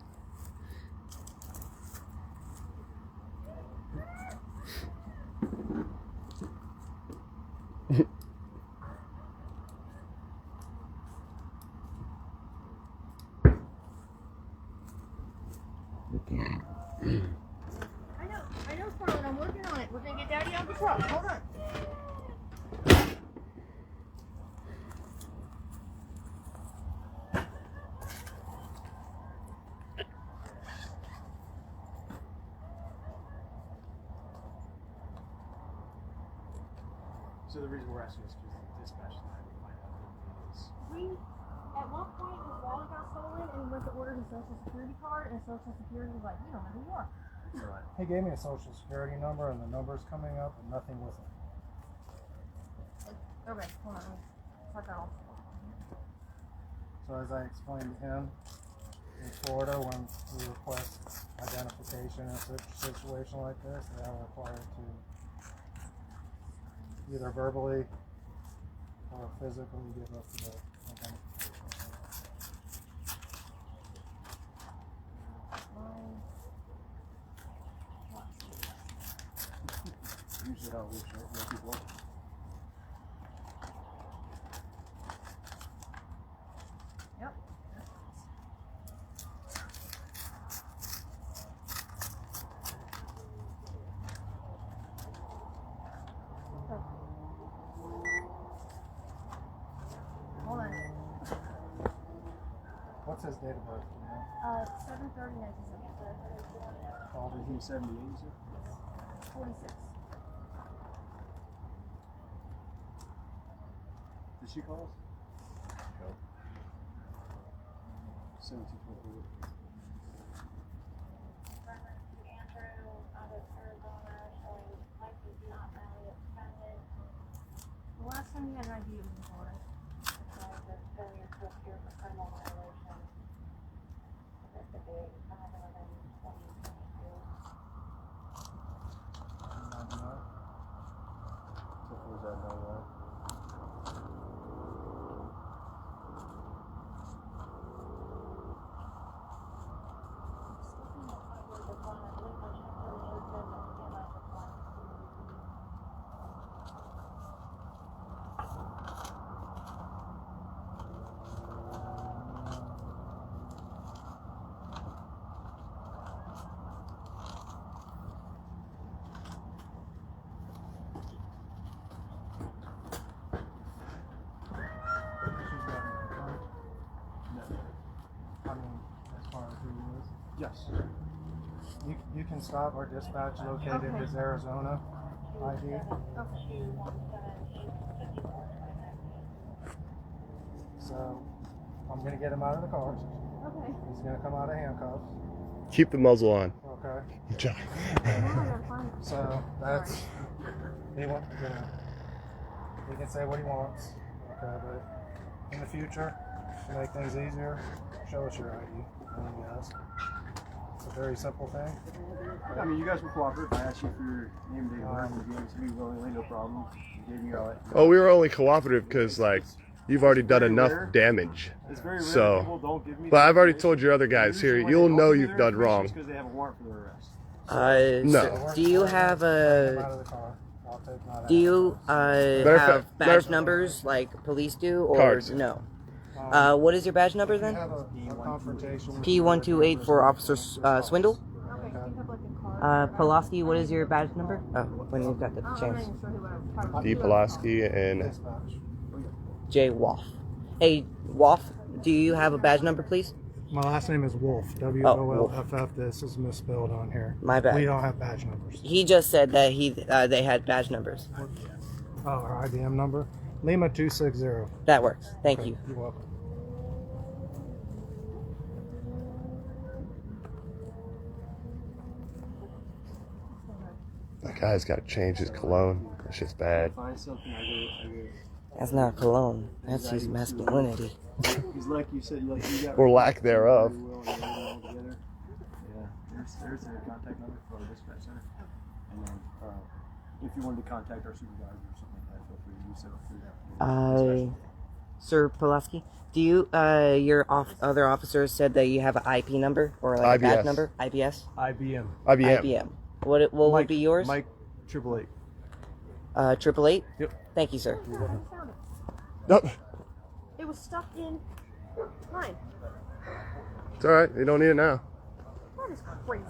[SPEAKER 3] I know, Scarlett, I'm working on it. We're gonna get Daddy out of the truck. Hold on.
[SPEAKER 7] So the reason we're asking is because the dispatch line to find out what it is.
[SPEAKER 3] At one point, his wallet got stolen, and he went to order his social security card, and social security was like, "You don't know who you are."
[SPEAKER 7] Right.
[SPEAKER 8] He gave me a social security number, and the number's coming up, and nothing with it.
[SPEAKER 3] Okay, hold on. Let me start that off.
[SPEAKER 8] So as I explained to him, in Florida, when we request identification in a situation like this, they are required to either verbally or physically give up the identification.
[SPEAKER 4] Usually how we show people.
[SPEAKER 3] Yep. Hold on.
[SPEAKER 8] What's his date of birth? You know?
[SPEAKER 3] 7:30.
[SPEAKER 8] How old is he?
[SPEAKER 4] 78, you said?
[SPEAKER 3] 46.
[SPEAKER 4] Did she call us? No. 1728.
[SPEAKER 3] The last time you had an ID was in Florida.
[SPEAKER 4] So who's that now, right?
[SPEAKER 8] I mean, as far as who he is.
[SPEAKER 4] Yes.
[SPEAKER 8] You can stop our dispatch located his Arizona ID. So I'm gonna get him out of the car.
[SPEAKER 3] Okay.
[SPEAKER 8] He's gonna come out of handcuffs.
[SPEAKER 2] Keep the muzzle on.
[SPEAKER 8] Okay. So that's he want he can say what he wants. Okay, but in the future, to make things easier, show us your ID when you ask. It's a very simple thing.
[SPEAKER 4] I mean, you guys were cooperative. I asked you for your name, date, of birth, and you gave it to me willingly, no problem. You gave me your
[SPEAKER 2] Oh, we were only cooperative because, like, you've already done enough damage.
[SPEAKER 4] It's very rare
[SPEAKER 2] So,
[SPEAKER 4] people don't give me
[SPEAKER 2] but I've already
[SPEAKER 4] information.
[SPEAKER 2] told your other guys here,
[SPEAKER 4] Usually when
[SPEAKER 2] you'll
[SPEAKER 4] they
[SPEAKER 2] know
[SPEAKER 4] don't give
[SPEAKER 2] you've
[SPEAKER 4] their
[SPEAKER 2] done
[SPEAKER 4] information,
[SPEAKER 2] wrong.
[SPEAKER 4] it's because they have a warrant for their arrest.
[SPEAKER 2] No.
[SPEAKER 6] Do you have
[SPEAKER 8] Bring him out
[SPEAKER 6] a?
[SPEAKER 8] of the car. I'll take my
[SPEAKER 6] Do you
[SPEAKER 2] Matter of
[SPEAKER 6] have
[SPEAKER 2] fact-
[SPEAKER 6] badge numbers like police do, or
[SPEAKER 2] Cards.
[SPEAKER 6] no? What is your badge number
[SPEAKER 8] If you
[SPEAKER 6] then?
[SPEAKER 8] have a confrontation with
[SPEAKER 6] P128 for Officer Swendel.
[SPEAKER 3] Okay, so you have like a card.
[SPEAKER 6] Pulaski, what is your badge number? Oh, when you've got the
[SPEAKER 3] I'm not
[SPEAKER 6] chance.
[SPEAKER 3] even sure who I was.
[SPEAKER 2] D. Pulaski and
[SPEAKER 8] dispatch.
[SPEAKER 6] J. Wolff. Hey, Wolff, do you have a badge number, please?
[SPEAKER 8] My last name is Wolff. W-O-L-F-F. This is misspelled on here.
[SPEAKER 6] My bad.
[SPEAKER 8] We don't have badge numbers.
[SPEAKER 6] He just said that they had badge numbers.
[SPEAKER 8] Oh, our IBM number? Lima 260.
[SPEAKER 6] That works. Thank
[SPEAKER 8] Okay,
[SPEAKER 6] you.
[SPEAKER 8] You're welcome.
[SPEAKER 2] That guy's got to change his cologne. That shit's bad.
[SPEAKER 7] Find something. I go.
[SPEAKER 6] That's not cologne. That's his masculinity.
[SPEAKER 7] He's like you said, like you got.
[SPEAKER 2] Or lack thereof.
[SPEAKER 7] Very well, and get it all together. Yeah, there's a contact number for our dispatch center, and then if you wanted to contact our supervisor or something like that, feel free to use it through that.
[SPEAKER 6] Sir Pulaski, do you your other officers said that you have an IP number or like a badge
[SPEAKER 2] IBS.
[SPEAKER 6] number? IBS.
[SPEAKER 7] IBM.
[SPEAKER 6] IBM. What would be yours?
[SPEAKER 7] Mike 888.
[SPEAKER 6] 888.
[SPEAKER 7] Yep.
[SPEAKER 6] Thank you, sir.
[SPEAKER 2] Nope.
[SPEAKER 3] It was stuck in mine.
[SPEAKER 2] It's alright. You don't need it now.
[SPEAKER 3] That is crazy.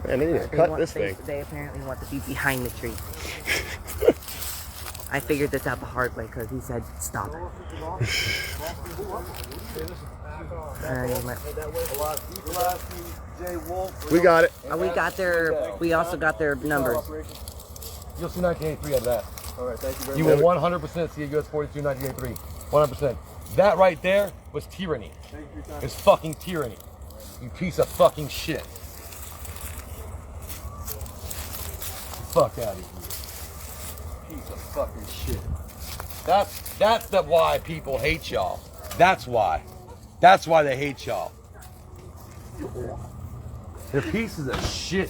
[SPEAKER 2] Man, they need to cut this thing.
[SPEAKER 6] They apparently want to be behind the tree. I figured this out the hard way because he said stop it.
[SPEAKER 2] We got it.
[SPEAKER 6] We also got their numbers.
[SPEAKER 1] You'll see 1983 out of that.
[SPEAKER 7] All right, thank you very
[SPEAKER 1] You
[SPEAKER 7] much.
[SPEAKER 1] will 100% see a US 42 1983. 100%. That right there was tyranny. It's fucking tyranny. You piece of fucking shit. Fuck out of here. Piece of fucking shit. That's why people hate y'all. That's why. That's why they hate y'all. They're pieces of shit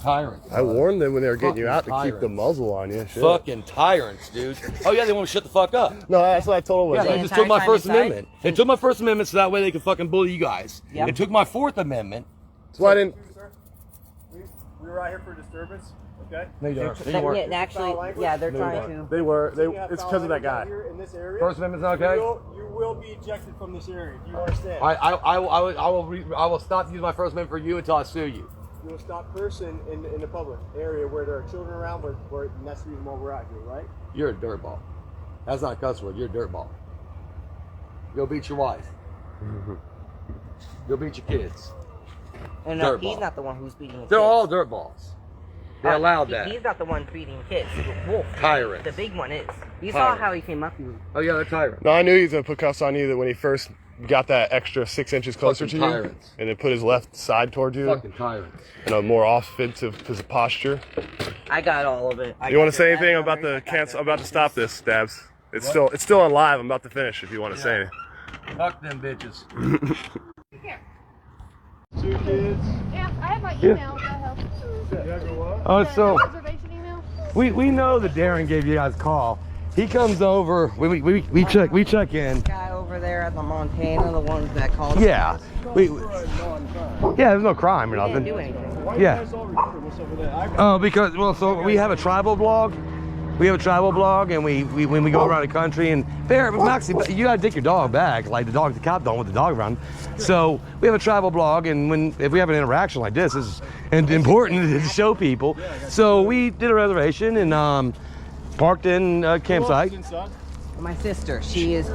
[SPEAKER 1] tyrants.
[SPEAKER 2] I warned them when they were getting you out to
[SPEAKER 1] Fucking
[SPEAKER 2] keep the muzzle on you. Shit.
[SPEAKER 1] Fucking tyrants, dude. Oh yeah, they want to shut the fuck up.
[SPEAKER 2] No, that's what I told them.
[SPEAKER 1] Yeah,
[SPEAKER 2] Was
[SPEAKER 1] they
[SPEAKER 6] The
[SPEAKER 1] just took my
[SPEAKER 6] entire
[SPEAKER 1] First
[SPEAKER 6] time inside?
[SPEAKER 1] Amendment. They took my First Amendment so that way they could fucking bully you guys.
[SPEAKER 6] Yep.
[SPEAKER 1] They took my Fourth Amendment.
[SPEAKER 2] that's why I didn't.
[SPEAKER 7] We were out here for disturbance, okay?
[SPEAKER 1] No, you don't.
[SPEAKER 6] Yeah, actually, yeah, they're trying to.
[SPEAKER 2] They were. It's because of that guy.
[SPEAKER 7] Here in this area,
[SPEAKER 1] First Amendment's not okay.
[SPEAKER 7] you will be ejected from this area. Do you understand?
[SPEAKER 1] I will stop using my First Amendment for you until I sue you.
[SPEAKER 7] You will stop person in the public area where there are children around, where and that's the reason why we're out here, right?
[SPEAKER 1] You're a dirtball. That's not a cuss word. You're a dirtball. Go beat your wife. Go beat your kids.
[SPEAKER 6] And no,
[SPEAKER 1] Dirtball.
[SPEAKER 6] he's not the one who's beating kids.
[SPEAKER 1] They're all dirtballs. They allowed that.
[SPEAKER 6] He's not the one beating kids. Wolf.
[SPEAKER 1] Tyrants.
[SPEAKER 6] The big one is. You saw
[SPEAKER 1] Tyrants.
[SPEAKER 6] how he came up to you.
[SPEAKER 1] Oh yeah, they're tyrants.
[SPEAKER 2] No, I knew he was gonna put cuffs on you that when he first got that extra 6 inches closer
[SPEAKER 1] Fucking
[SPEAKER 2] to you,
[SPEAKER 1] tyrants.
[SPEAKER 2] and then put his left side towards you
[SPEAKER 1] Fucking tyrants.
[SPEAKER 2] in a more offensive posture.
[SPEAKER 6] I got all of it.
[SPEAKER 2] You want to say anything? I'm about to cancel. I'm about to stop this, Stabs. It's still on live. I'm about to finish. If you want to say anything.
[SPEAKER 1] Fuck them bitches.
[SPEAKER 3] Here.
[SPEAKER 7] 2 kids.
[SPEAKER 3] Yeah, I have my email. That helps.
[SPEAKER 1] Oh,
[SPEAKER 3] The
[SPEAKER 1] so
[SPEAKER 3] reservation email.
[SPEAKER 1] we know that Darren gave you guys a call. He comes over. We check in.
[SPEAKER 6] Guy over there at the Montana, the ones that called.
[SPEAKER 1] Yeah. Yeah, there's no crime or
[SPEAKER 6] He didn't do
[SPEAKER 1] nothing.
[SPEAKER 6] anything.
[SPEAKER 1] Yeah.
[SPEAKER 7] What's over there?
[SPEAKER 1] Oh, because so we have a tribal blog. We have a tribal blog, and we when we go around the country and Maxie, you gotta take your dog back, like the cop don't with the dog around. So we have a tribal blog, and if we have an interaction like this, it's important to show people. So we did a reservation and parked in a campsite.
[SPEAKER 6] My sister, she is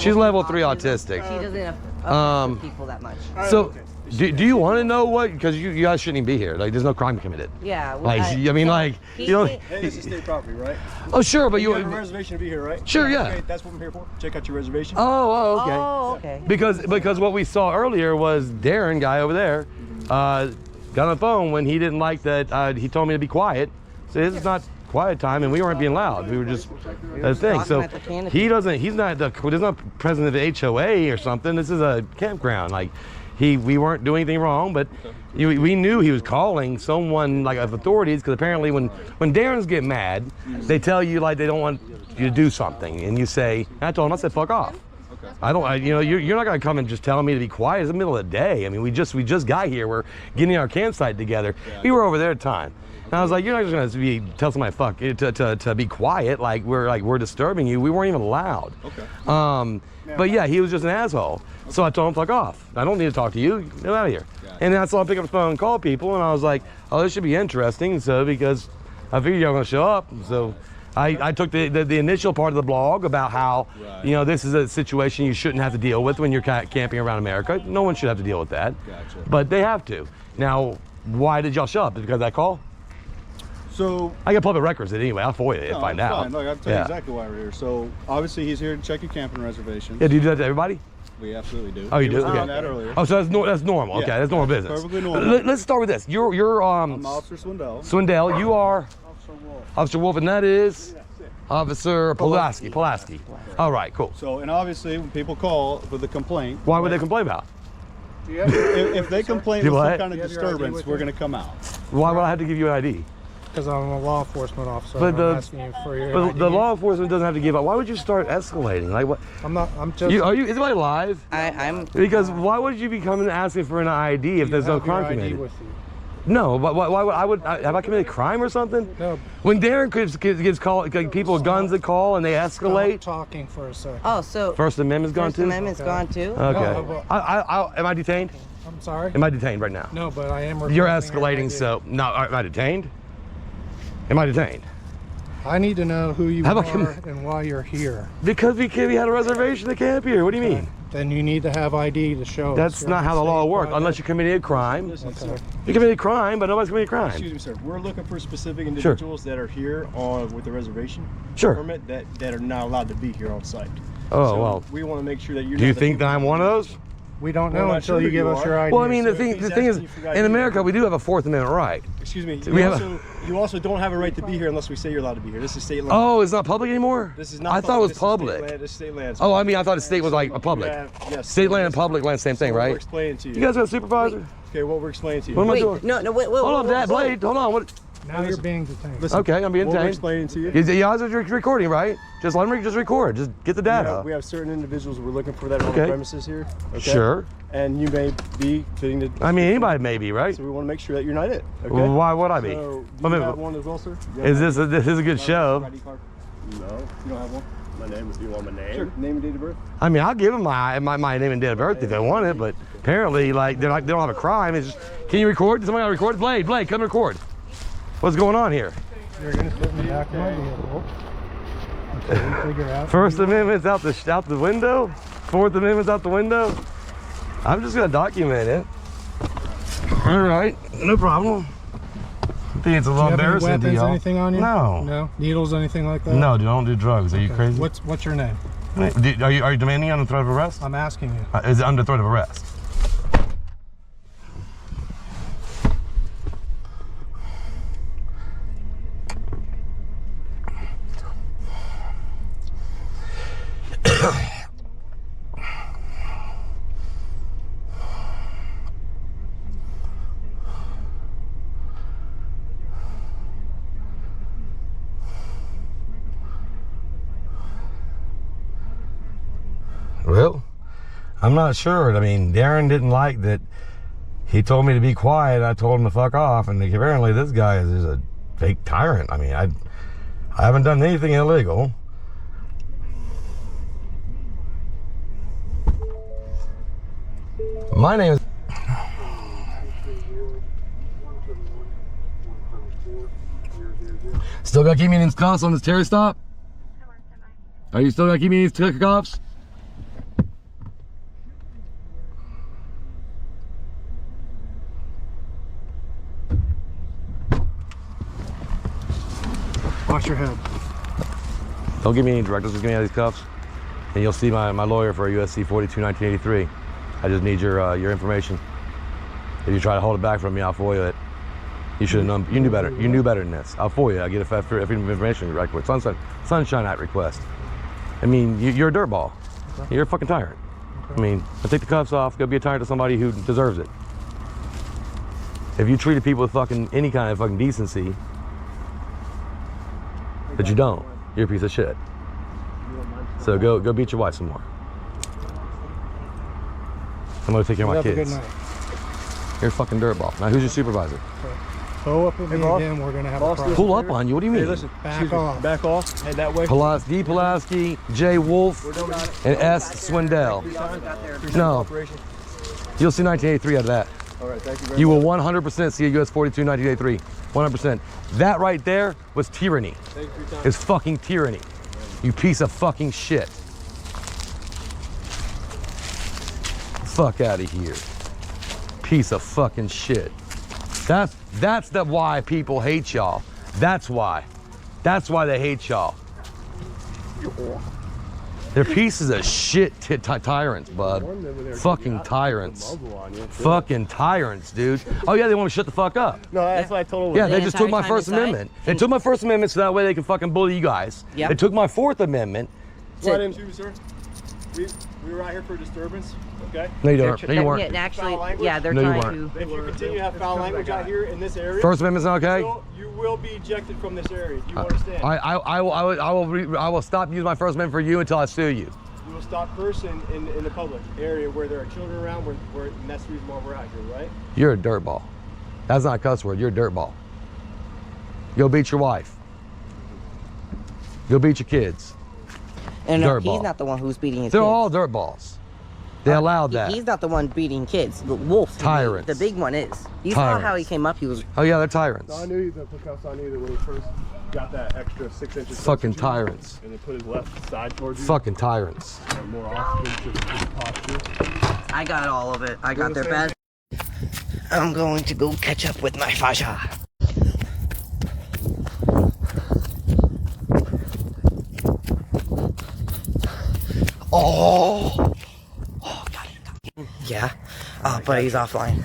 [SPEAKER 1] She's level 3 autistic.
[SPEAKER 6] She doesn't affect people that much.
[SPEAKER 1] So. Do you want to know what? Because you guys shouldn't even be here. Like, there's no crime committed.
[SPEAKER 6] Yeah. Well,
[SPEAKER 1] Like, I mean, like, you know.
[SPEAKER 7] Hey, this is state property, right?
[SPEAKER 1] Oh, sure, but
[SPEAKER 7] You have a reservation to be here, right?
[SPEAKER 1] Sure, yeah.
[SPEAKER 7] Okay, that's what I'm here for. Check out your reservation.
[SPEAKER 1] Oh, okay.
[SPEAKER 6] Oh, okay.
[SPEAKER 1] Because what we saw earlier was Darren, guy over there, got on the phone when he didn't like that. He told me to be quiet. So this is not quiet time, and we weren't being loud. We were just a thing. So he's not there's not president of the HOA or something. This is a campground. Like we weren't doing anything wrong, but we knew he was calling someone like of authorities, because apparently when Darrens get mad, they tell you like they don't want you to do something, and you say, I told him, I said, fuck off. You're not gonna come and just tell me to be quiet. It's the middle of the day. I mean, we just got here. We're getting our campsite together. We were over there at the time. And I was like, you're not just gonna tell somebody to be quiet, like we're disturbing you. We weren't even allowed.
[SPEAKER 4] Okay.
[SPEAKER 1] But yeah, he was just an asshole. So I told him, fuck off. I don't need to talk to you. Get out of here. And then I saw him pick up the phone and call people, and I was like, oh, this should be interesting. So because I figured y'all were gonna show up, so I took the initial part of the blog about how, you know, this is a situation you shouldn't have to deal with when you're camping around America. No one should have to deal with that.
[SPEAKER 4] Gotcha.
[SPEAKER 1] But they have to. Now, why did y'all show up? Is it because of that call?
[SPEAKER 4] So
[SPEAKER 1] I got public records anyway. I'll FOIA it, find out.
[SPEAKER 4] Fine. Look, I'll tell you exactly why we're here. So obviously he's here to check your camping reservations.
[SPEAKER 1] Yeah, do you do that to everybody?
[SPEAKER 4] We absolutely do.
[SPEAKER 1] Oh, you do?
[SPEAKER 4] We were doing
[SPEAKER 1] Okay.
[SPEAKER 4] that earlier.
[SPEAKER 1] Oh, so that's normal. Okay, that's normal business.
[SPEAKER 4] Perfectly normal.
[SPEAKER 1] Let's start with this. You're
[SPEAKER 4] I'm Officer Swendel.
[SPEAKER 1] Swendel. You are
[SPEAKER 4] Officer Wolff.
[SPEAKER 1] Officer Wolff, and that is Officer Pulaski. Pulaski. All right, cool.
[SPEAKER 4] So, and obviously when people call with a complaint,
[SPEAKER 1] Why would they complain about?
[SPEAKER 4] if they complain
[SPEAKER 1] Do
[SPEAKER 4] with
[SPEAKER 1] what?
[SPEAKER 4] some kind of disturbance, we're going to come out.
[SPEAKER 1] Why would I have to give you an ID?
[SPEAKER 8] Because I'm a law enforcement officer.
[SPEAKER 1] But
[SPEAKER 8] I'm asking you for your
[SPEAKER 1] But
[SPEAKER 8] ID.
[SPEAKER 1] the law enforcement doesn't have to give up. Why would you start escalating? Like what?
[SPEAKER 8] I'm not. I'm just.
[SPEAKER 1] Is anybody live?
[SPEAKER 6] I'm.
[SPEAKER 1] Because why would you be coming and asking for an ID if there's no
[SPEAKER 8] have your
[SPEAKER 1] crime
[SPEAKER 8] ID
[SPEAKER 1] committed?
[SPEAKER 8] with you.
[SPEAKER 1] No, but why would have I committed a crime or something?
[SPEAKER 8] No.
[SPEAKER 1] When Darren gives call, like people with guns that call and they escalate.
[SPEAKER 8] Stop talking for a second.
[SPEAKER 6] Oh, so
[SPEAKER 1] First Amendment's gone
[SPEAKER 6] First
[SPEAKER 1] too.
[SPEAKER 6] Amendment's gone too.
[SPEAKER 1] Okay.
[SPEAKER 8] No,
[SPEAKER 1] Am I detained?
[SPEAKER 8] I'm sorry.
[SPEAKER 1] Am I detained right now?
[SPEAKER 8] No, but I am.
[SPEAKER 1] You're
[SPEAKER 8] requesting your
[SPEAKER 1] escalating,
[SPEAKER 8] ID.
[SPEAKER 1] so no. Am I detained? Am I detained?
[SPEAKER 8] I need to know who you
[SPEAKER 1] How
[SPEAKER 8] are
[SPEAKER 1] about
[SPEAKER 8] and why you're here.
[SPEAKER 1] Because we had a reservation to camp here. What do you mean?
[SPEAKER 8] Then you need to have ID to show.
[SPEAKER 1] That's
[SPEAKER 8] us.
[SPEAKER 1] not how the law works. Unless you committed a crime. You committed a crime, but nobody's committed a crime.
[SPEAKER 7] Excuse me, sir. We're looking for specific individuals that are here with the reservation permit that are not allowed to be here on site.
[SPEAKER 1] Oh,
[SPEAKER 7] So
[SPEAKER 1] well.
[SPEAKER 7] we want to make sure that you're.
[SPEAKER 1] Do you think that I'm one of those?
[SPEAKER 8] We don't
[SPEAKER 7] We're
[SPEAKER 8] know
[SPEAKER 7] not
[SPEAKER 8] until
[SPEAKER 7] sure
[SPEAKER 8] you
[SPEAKER 7] who
[SPEAKER 8] give
[SPEAKER 7] you
[SPEAKER 8] us
[SPEAKER 7] are.
[SPEAKER 8] your ID.
[SPEAKER 1] Well, I mean, the
[SPEAKER 7] So
[SPEAKER 1] thing
[SPEAKER 7] if he's
[SPEAKER 1] is,
[SPEAKER 7] asking you for ID,
[SPEAKER 1] in America, we do have a Fourth Amendment right.
[SPEAKER 7] Excuse me.
[SPEAKER 1] We
[SPEAKER 7] You also don't have a right to be here unless we say you're allowed to be here. This is state land.
[SPEAKER 1] Oh, it's not public anymore?
[SPEAKER 7] This is not.
[SPEAKER 1] I thought it was
[SPEAKER 7] This is
[SPEAKER 1] public.
[SPEAKER 7] state land. This is state land.
[SPEAKER 1] Oh, I mean, I thought the state was like a public.
[SPEAKER 7] Yes.
[SPEAKER 1] State land and public land, same thing,
[SPEAKER 7] What we're
[SPEAKER 1] right?
[SPEAKER 7] explaining to you.
[SPEAKER 1] You guys got a supervisor?
[SPEAKER 7] Okay, what we're explaining to you.
[SPEAKER 1] What am I
[SPEAKER 6] Wait,
[SPEAKER 1] doing?
[SPEAKER 6] no, wait.
[SPEAKER 1] Hold on, Dad, Blade. Hold on. What?
[SPEAKER 8] Now you're being detained.
[SPEAKER 7] Listen,
[SPEAKER 1] Okay, I'm being
[SPEAKER 7] what we're
[SPEAKER 1] detained.
[SPEAKER 7] explaining to you.
[SPEAKER 1] You guys are recording, right? Just let them just record. Just get the data.
[SPEAKER 7] We have certain individuals we're looking for that are on
[SPEAKER 1] Okay.
[SPEAKER 7] the premises here. Okay?
[SPEAKER 1] Sure.
[SPEAKER 7] And you may be fitting the.
[SPEAKER 1] I mean, anybody may be, right?
[SPEAKER 7] So we want to make sure that you're not it. Okay.
[SPEAKER 1] Why would I be?
[SPEAKER 7] So,
[SPEAKER 1] I
[SPEAKER 7] do
[SPEAKER 1] mean,
[SPEAKER 7] you have one as well, sir? You
[SPEAKER 1] Is
[SPEAKER 7] have
[SPEAKER 1] this a good show?
[SPEAKER 7] ID card?
[SPEAKER 2] No,
[SPEAKER 7] You don't have one?
[SPEAKER 2] my name. Do you want my name?
[SPEAKER 7] Sure. Name and date of birth?
[SPEAKER 1] I mean, I'll give them my name and date of birth if they want it, but apparently, like, they don't have a crime. It's just, can you record? Does somebody want to record? Blade, come record. What's going on here?
[SPEAKER 8] You're gonna sit in the back of my vehicle until we figure out.
[SPEAKER 1] First Amendment's out the window. Fourth Amendment's out the window. I'm just gonna document it. All right, no problem. I think it's a little
[SPEAKER 8] Do you have any
[SPEAKER 1] embarrassing to
[SPEAKER 8] weapons,
[SPEAKER 1] y'all.
[SPEAKER 8] anything on you?
[SPEAKER 1] No.
[SPEAKER 8] No. Needles, anything like that?
[SPEAKER 1] No, dude, I don't do drugs. Are you crazy?
[SPEAKER 8] What's your name?
[SPEAKER 1] Are you demanding under threat of arrest?
[SPEAKER 8] I'm asking you.
[SPEAKER 1] Is it under threat of arrest? Well, I'm not sure. I mean, Darren didn't like that. He told me to be quiet. I told him to fuck off. And apparently this guy is just a fake tyrant. I mean, I haven't done anything illegal. My name is... Still got to keep me in these cuffs on this Terry stop? Are you still got to keep me in these cuffs?
[SPEAKER 8] Wash your head.
[SPEAKER 1] Don't give me any directives, just give me out of these cuffs. And you'll see my lawyer for USC 42 1983. I just need your information. If you try to hold it back from me, I'll FOIA it. You should have known, you knew better. You knew better than this. I'll FOIA, I'll get a freedom of information request. Sunshine Act request. I mean, you're a dirtball. Okay. You're a fucking tyrant. Okay. I mean, I'll take the cuffs off, go be a tyrant to somebody who deserves it. If you treated people with fucking any kind of fucking decency, that you don't, you're a piece of shit. So go beat your wife some more. I'm gonna take care of my kids.
[SPEAKER 8] Have a good night.
[SPEAKER 1] You're a fucking dirtball. Now who's your supervisor?
[SPEAKER 8] Okay. Pull up with me
[SPEAKER 7] boss.
[SPEAKER 8] again, we're gonna have
[SPEAKER 7] Boss,
[SPEAKER 8] a problem.
[SPEAKER 1] Pull up on you. What do you mean?
[SPEAKER 7] Hey, listen.
[SPEAKER 8] Back
[SPEAKER 7] excuse me,
[SPEAKER 8] off.
[SPEAKER 7] Back off. Head that way.
[SPEAKER 1] Pulaski, Pulaski, J. Wolff, and S. Swendel. No, you'll see 1983 out of that.
[SPEAKER 7] All right, thank you very
[SPEAKER 1] You
[SPEAKER 7] much.
[SPEAKER 1] will 100% see a US 42 1983. 100%. That right there was tyranny.
[SPEAKER 7] Thank you for your time.
[SPEAKER 1] It's fucking tyranny. You piece of fucking shit. Fuck out of here. Piece of fucking shit. That's the why people hate y'all. That's why. That's why they hate y'all. They're pieces of shit tyrants, bud. Fucking tyrants. Fucking tyrants, dude. Oh yeah, they want me to shut the fuck up.
[SPEAKER 2] No, that's what I told him.
[SPEAKER 1] Yeah, they just took my
[SPEAKER 6] entire
[SPEAKER 1] First
[SPEAKER 6] time inside?
[SPEAKER 1] Amendment. They took my First Amendment so that way they can fucking bully you guys.
[SPEAKER 6] Yep.
[SPEAKER 1] They took my Fourth Amendment.
[SPEAKER 7] Excuse me, sir. We were out here for disturbance, okay?
[SPEAKER 1] No, you don't. No, you weren't.
[SPEAKER 6] Yeah, actually,
[SPEAKER 7] Foul language?
[SPEAKER 6] yeah, they're
[SPEAKER 1] No, you
[SPEAKER 6] trying to.
[SPEAKER 7] If you continue to have foul language out here in this area,
[SPEAKER 1] First Amendment's not okay.
[SPEAKER 7] you will be ejected from this area. Do you understand?
[SPEAKER 1] I will stop using my First Amendment for you until I sue you.
[SPEAKER 7] We will stop first in the public area where there are children around, and that's the reason why we're out here, right?
[SPEAKER 1] You're a dirtball. That's not a cuss word. You're a dirtball. Go beat your wife. Go beat your kids.
[SPEAKER 6] And no,
[SPEAKER 1] Dirtball.
[SPEAKER 6] he's not the one who's beating his
[SPEAKER 1] They're
[SPEAKER 6] kids.
[SPEAKER 1] all dirtballs. They allowed that.
[SPEAKER 6] He's not the one beating kids. The Wolf.
[SPEAKER 1] Tyrants.
[SPEAKER 6] The big one is. You saw how he
[SPEAKER 1] Tyrants.
[SPEAKER 6] came up. He was.
[SPEAKER 1] Oh yeah, they're tyrants.
[SPEAKER 2] I knew because I knew that when he first got that extra 6 inches.
[SPEAKER 1] Fucking
[SPEAKER 2] closer to you,
[SPEAKER 1] tyrants.
[SPEAKER 2] And then put his left side towards you.
[SPEAKER 1] Fucking tyrants.
[SPEAKER 2] And more oxygen to his posture.
[SPEAKER 6] I got all of it. I got their bad. I'm going to go catch up with my Fasha. Oh, got it. Yeah, but he's offline.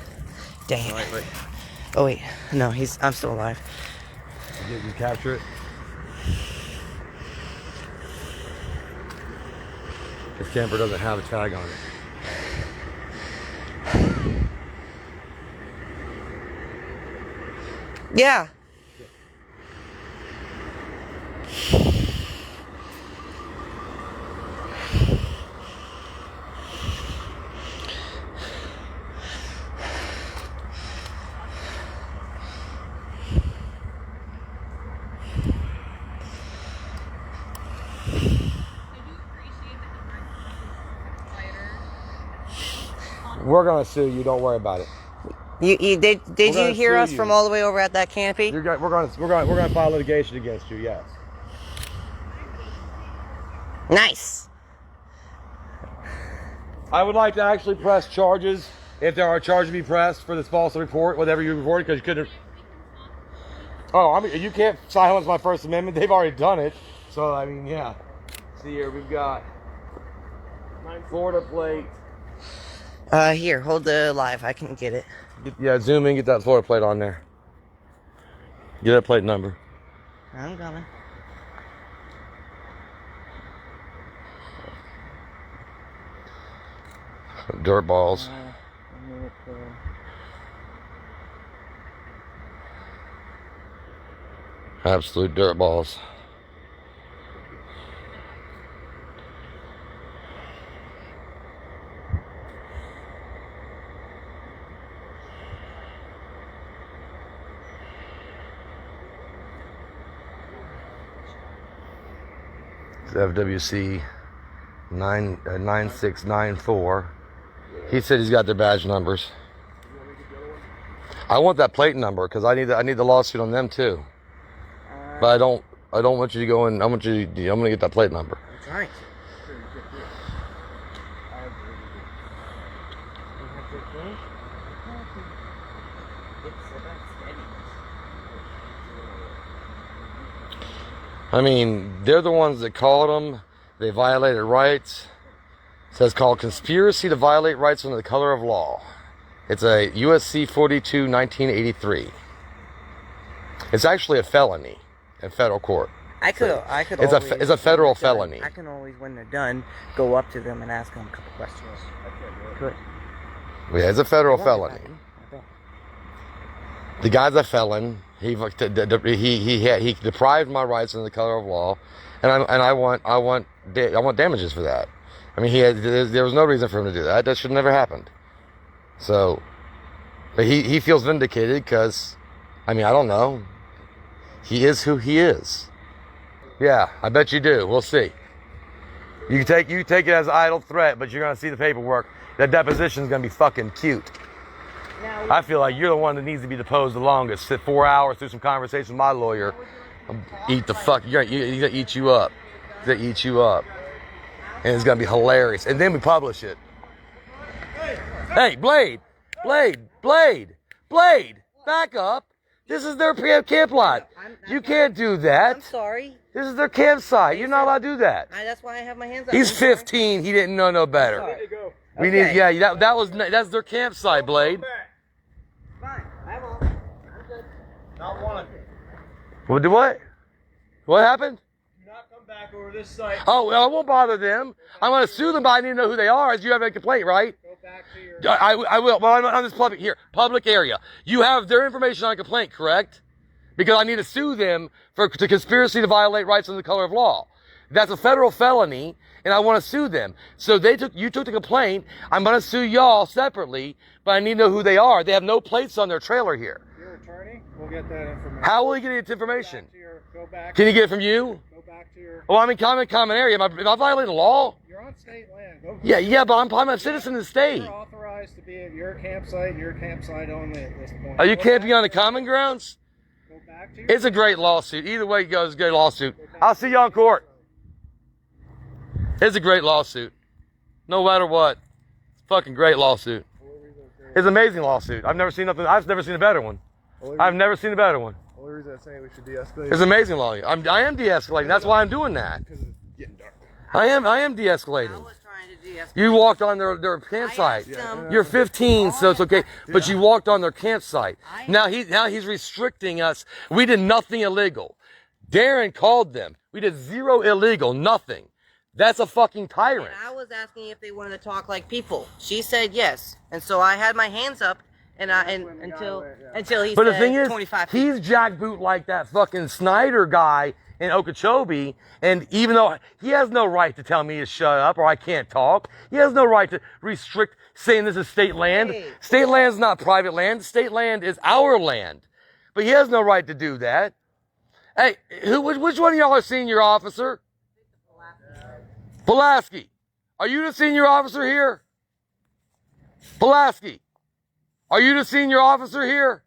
[SPEAKER 6] Dang it.
[SPEAKER 1] Wait.
[SPEAKER 6] Oh wait, no, I'm still alive.
[SPEAKER 1] You capture it. This camper doesn't have a tag on it.
[SPEAKER 6] Yeah.
[SPEAKER 1] We're gonna sue you. Don't worry about it.
[SPEAKER 6] You did you
[SPEAKER 1] gonna
[SPEAKER 6] hear
[SPEAKER 1] sue
[SPEAKER 6] us
[SPEAKER 1] you.
[SPEAKER 6] from all the way over at that canopy?
[SPEAKER 1] We're gonna file litigation against you. Yes.
[SPEAKER 6] Nice.
[SPEAKER 1] I would like to actually press charges if there are charges to be pressed for this false report, whatever you reported, because you couldn't. Oh, I mean, you can't silence my First Amendment. They've already done it. So I mean, yeah. See here, we've got Florida plate.
[SPEAKER 6] Here, hold the live. I can get it.
[SPEAKER 1] Yeah, zoom in, get that Florida plate on there. Get that plate number.
[SPEAKER 6] I'm coming.
[SPEAKER 1] Dirt balls. Absolute dirt balls. FWC 9694. He said he's got their badge numbers. I want that plate number because I need the lawsuit on them too. But I don't want you to go in. I'm gonna get that plate number.
[SPEAKER 6] That's right.
[SPEAKER 1] I mean, they're the ones that called them. They violated rights. It says called conspiracy to violate rights under the color of law. It's a USC 42 1983. It's actually a felony in federal court.
[SPEAKER 6] I could.
[SPEAKER 1] It's
[SPEAKER 6] always,
[SPEAKER 1] a federal
[SPEAKER 6] when they're done,
[SPEAKER 1] felony.
[SPEAKER 6] I can always, when they're done, go up to them and ask them a couple questions. Good.
[SPEAKER 1] Yeah, it's a federal
[SPEAKER 6] I
[SPEAKER 1] felony.
[SPEAKER 6] bet.
[SPEAKER 1] The guy's a felon. He deprived my rights under the color of law, and I want damages for that. I mean, there was no reason for him to do that. That should have never happened. So, but he feels vindicated because I mean, I don't know. He is who he is. Yeah, I bet you do. We'll see. You take it as an idle threat, but you're gonna see the paperwork. That deposition's gonna be fucking cute. I feel like you're the one that needs to be deposed the longest. Sit 4 hours through some conversation with my lawyer. Eat the fuck. He's gonna eat you up. He's gonna eat you up, and it's gonna be hilarious. And then we publish it. Hey, Blade, back up. This is their camp lot. You can't do that.
[SPEAKER 6] I'm sorry.
[SPEAKER 1] This is their campsite. You're not allowed to do that.
[SPEAKER 6] That's why I have my hands up.
[SPEAKER 1] He's 15. He didn't know no better. We need, yeah, that's their campsite, Blade.
[SPEAKER 6] Fine, I won't. I'm good.
[SPEAKER 7] Not one.
[SPEAKER 1] What? What happened?
[SPEAKER 7] Do not come back over this site.
[SPEAKER 1] Oh, well, I won't bother them. I'm going to sue them, but I need to know who they are. As you have a complaint, right?
[SPEAKER 7] Go back to your...
[SPEAKER 1] I will. Well, I'm on this public area. You have their information on a complaint, correct? Because I need to sue them for conspiracy to violate rights under the color of law. That's a federal felony, and I want to sue them. So you took the complaint. I'm going to sue y'all separately, but I need to know who they are. They have no plates on their trailer here.
[SPEAKER 8] Your attorney will get that information.
[SPEAKER 1] How will he get this information?
[SPEAKER 8] Go back.
[SPEAKER 1] Can he get it from you?
[SPEAKER 8] Go back to your...
[SPEAKER 1] Well, I'm in common area. Am I violating the law?
[SPEAKER 8] You're on state land.
[SPEAKER 1] Yeah, but I'm a citizen of the state.
[SPEAKER 8] You're authorized to be at your campsite only at this point.
[SPEAKER 1] Are you camping on the common grounds?
[SPEAKER 8] Go back to your...
[SPEAKER 1] It's a great lawsuit. Either way it goes, it's a great lawsuit. I'll see y'all in court. It's a great lawsuit. No matter what. It's a fucking great lawsuit. It's an amazing lawsuit. I've never seen a better one. I've never seen a better one.
[SPEAKER 2] Only reason I'm saying we should de-escalate.
[SPEAKER 1] It's an amazing law. I am de-escalating. That's why I'm doing that.
[SPEAKER 2] Because it's getting dark.
[SPEAKER 1] I am
[SPEAKER 6] I
[SPEAKER 1] de-escalating.
[SPEAKER 6] was trying to de-escalate.
[SPEAKER 1] You walked on their campsite. You're 15, so it's okay. But you walked on their campsite. Now he's restricting us. We did nothing illegal. Darren called them. We did zero illegal, nothing. That's a fucking tyrant.
[SPEAKER 6] And I was asking if they wanted to talk like people. She said yes, and so I had my hands up, until he
[SPEAKER 1] But
[SPEAKER 6] said
[SPEAKER 1] the thing is,
[SPEAKER 6] 25 feet.
[SPEAKER 1] he's jackboot like that fucking Snyder guy in Okeechobee, and even though he has no right to tell me to shut up or I can't talk, he has no right to restrict saying this is state land.
[SPEAKER 6] Hey.
[SPEAKER 1] State land is not private land. State land is our land. But he has no right to do that. Hey, which one of y'all are senior officer? Pulaski. Are you the senior officer here? Pulaski. Are you the senior officer here?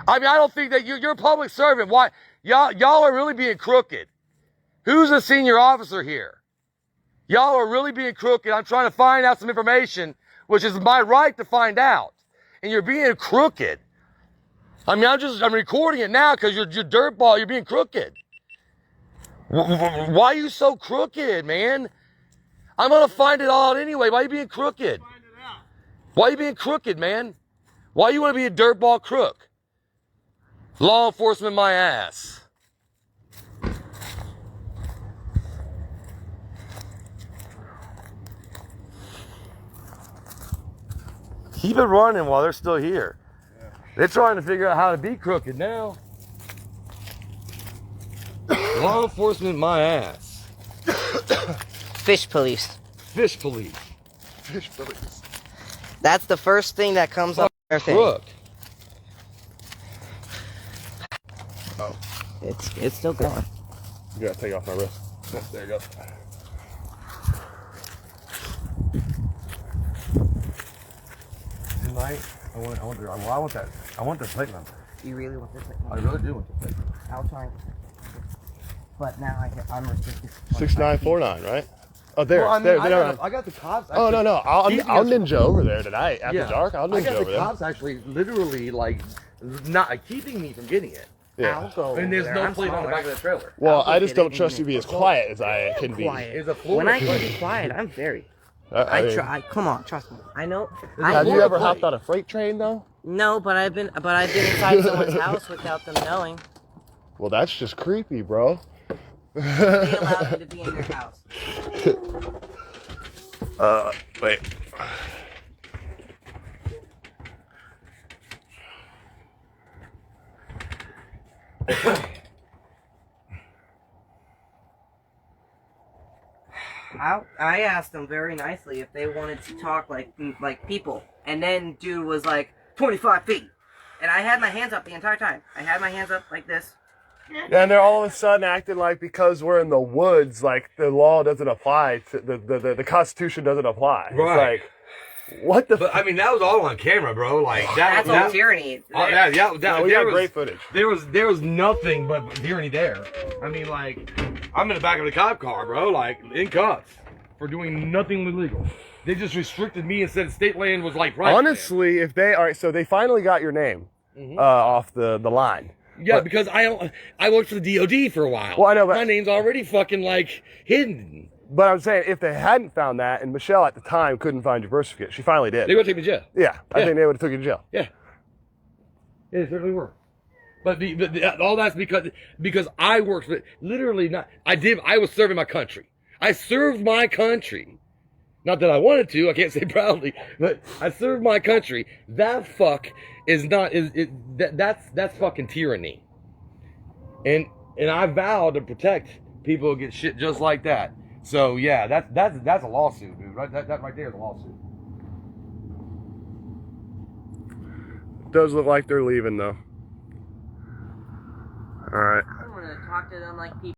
[SPEAKER 1] I mean, I don't think that you're a public servant. Why? Y'all are really being crooked. Who's the senior officer here? Y'all are really being crooked. I'm trying to find out some information, which is my right to find out. And you're being crooked. I mean, I'm recording it now because you're dirtball. You're being crooked. Why are you so crooked, man? I'm going to find it all out anyway. Why are you being crooked? Why are you being crooked, man? Why you want to be a dirtball crook? Law enforcement, my ass. Keep it running while they're still here. They're trying to figure out how to be crooked now. Law enforcement, my ass.
[SPEAKER 6] Fish police.
[SPEAKER 1] Fish police.
[SPEAKER 2] Fish police.
[SPEAKER 6] That's the first thing that comes up.
[SPEAKER 1] Crook.
[SPEAKER 2] Oh.
[SPEAKER 6] It's still going.
[SPEAKER 2] You gotta take off my wrist. There you go.
[SPEAKER 1] Tonight, I want that plate number.
[SPEAKER 6] You really want this?
[SPEAKER 1] I really do want the plate number.
[SPEAKER 6] I'll try. But now I'm restricted.
[SPEAKER 2] 6949, right? Oh, there.
[SPEAKER 1] Well, I mean,
[SPEAKER 2] there.
[SPEAKER 1] I got the cops.
[SPEAKER 2] Oh,
[SPEAKER 1] Actually,
[SPEAKER 2] no. I'll ninja over there tonight after
[SPEAKER 1] Yeah.
[SPEAKER 2] dark. I'll
[SPEAKER 1] I
[SPEAKER 2] ninja
[SPEAKER 1] got
[SPEAKER 2] over
[SPEAKER 1] the
[SPEAKER 2] there.
[SPEAKER 1] cops actually literally like not keeping me from getting it.
[SPEAKER 2] Yeah.
[SPEAKER 6] I'll go.
[SPEAKER 1] And there's
[SPEAKER 6] over
[SPEAKER 1] no
[SPEAKER 6] there.
[SPEAKER 1] plate on the back of the trailer.
[SPEAKER 2] Well,
[SPEAKER 6] I'll
[SPEAKER 2] I
[SPEAKER 6] go
[SPEAKER 2] just
[SPEAKER 6] get
[SPEAKER 2] don't
[SPEAKER 6] it
[SPEAKER 2] trust you
[SPEAKER 6] in
[SPEAKER 2] to be as
[SPEAKER 6] minutes.
[SPEAKER 2] quiet as I can be.
[SPEAKER 6] Quiet.
[SPEAKER 1] It's a
[SPEAKER 6] When I
[SPEAKER 1] Florida
[SPEAKER 6] can be quiet, I'm very.
[SPEAKER 2] I mean,
[SPEAKER 6] Come on, trust me. I know.
[SPEAKER 2] Have you ever hopped on a freight train though?
[SPEAKER 6] No, but I've been inside someone's house without them knowing.
[SPEAKER 2] Well, that's just creepy, bro.
[SPEAKER 6] They allowed me to be in their house.
[SPEAKER 2] Wait.
[SPEAKER 6] I asked them very nicely if they wanted to talk like people, and then dude was like 25 feet. And I had my hands up the entire time. I had my hands up like this.
[SPEAKER 2] Yeah, and they're all of a sudden acting like because we're in the woods, like the law doesn't apply, to the Constitution doesn't apply.
[SPEAKER 1] Right.
[SPEAKER 2] It's like, what the?
[SPEAKER 1] But I mean, that was all on camera, bro. Like
[SPEAKER 6] That's all tyranny.
[SPEAKER 1] Oh, yeah,
[SPEAKER 2] we
[SPEAKER 1] there
[SPEAKER 2] got
[SPEAKER 1] was,
[SPEAKER 2] great footage.
[SPEAKER 1] There was nothing but tyranny there. I mean, like, I'm in the back of the cop car, bro, like in cuffs for doing nothing illegal. They just restricted me and said state land was like private
[SPEAKER 2] Honestly, if they are, so they finally got your name off the line.
[SPEAKER 1] Yeah,
[SPEAKER 2] But-
[SPEAKER 1] because I worked for the DOD for a while.
[SPEAKER 2] Well, I know, but-
[SPEAKER 1] my name's already fucking like hidden.
[SPEAKER 2] But I'm saying if they hadn't found that, and Michelle at the time couldn't find your birth certificate, she finally did.
[SPEAKER 1] They would take me to jail.
[SPEAKER 2] Yeah, I
[SPEAKER 1] Yeah.
[SPEAKER 2] think they would have took you to jail.
[SPEAKER 1] Yeah, they certainly were. But all that's because I worked for literally not. I was serving my country. I served my country. Not that I wanted to. I can't say proudly, but I served my country. That fuck is not that's fucking tyranny. And I vow to protect people who get shit just like that. So yeah, that's a lawsuit, dude. Right, that right there is a lawsuit.
[SPEAKER 2] Does look like they're leaving though. All right.
[SPEAKER 6] I'm gonna talk to them like people.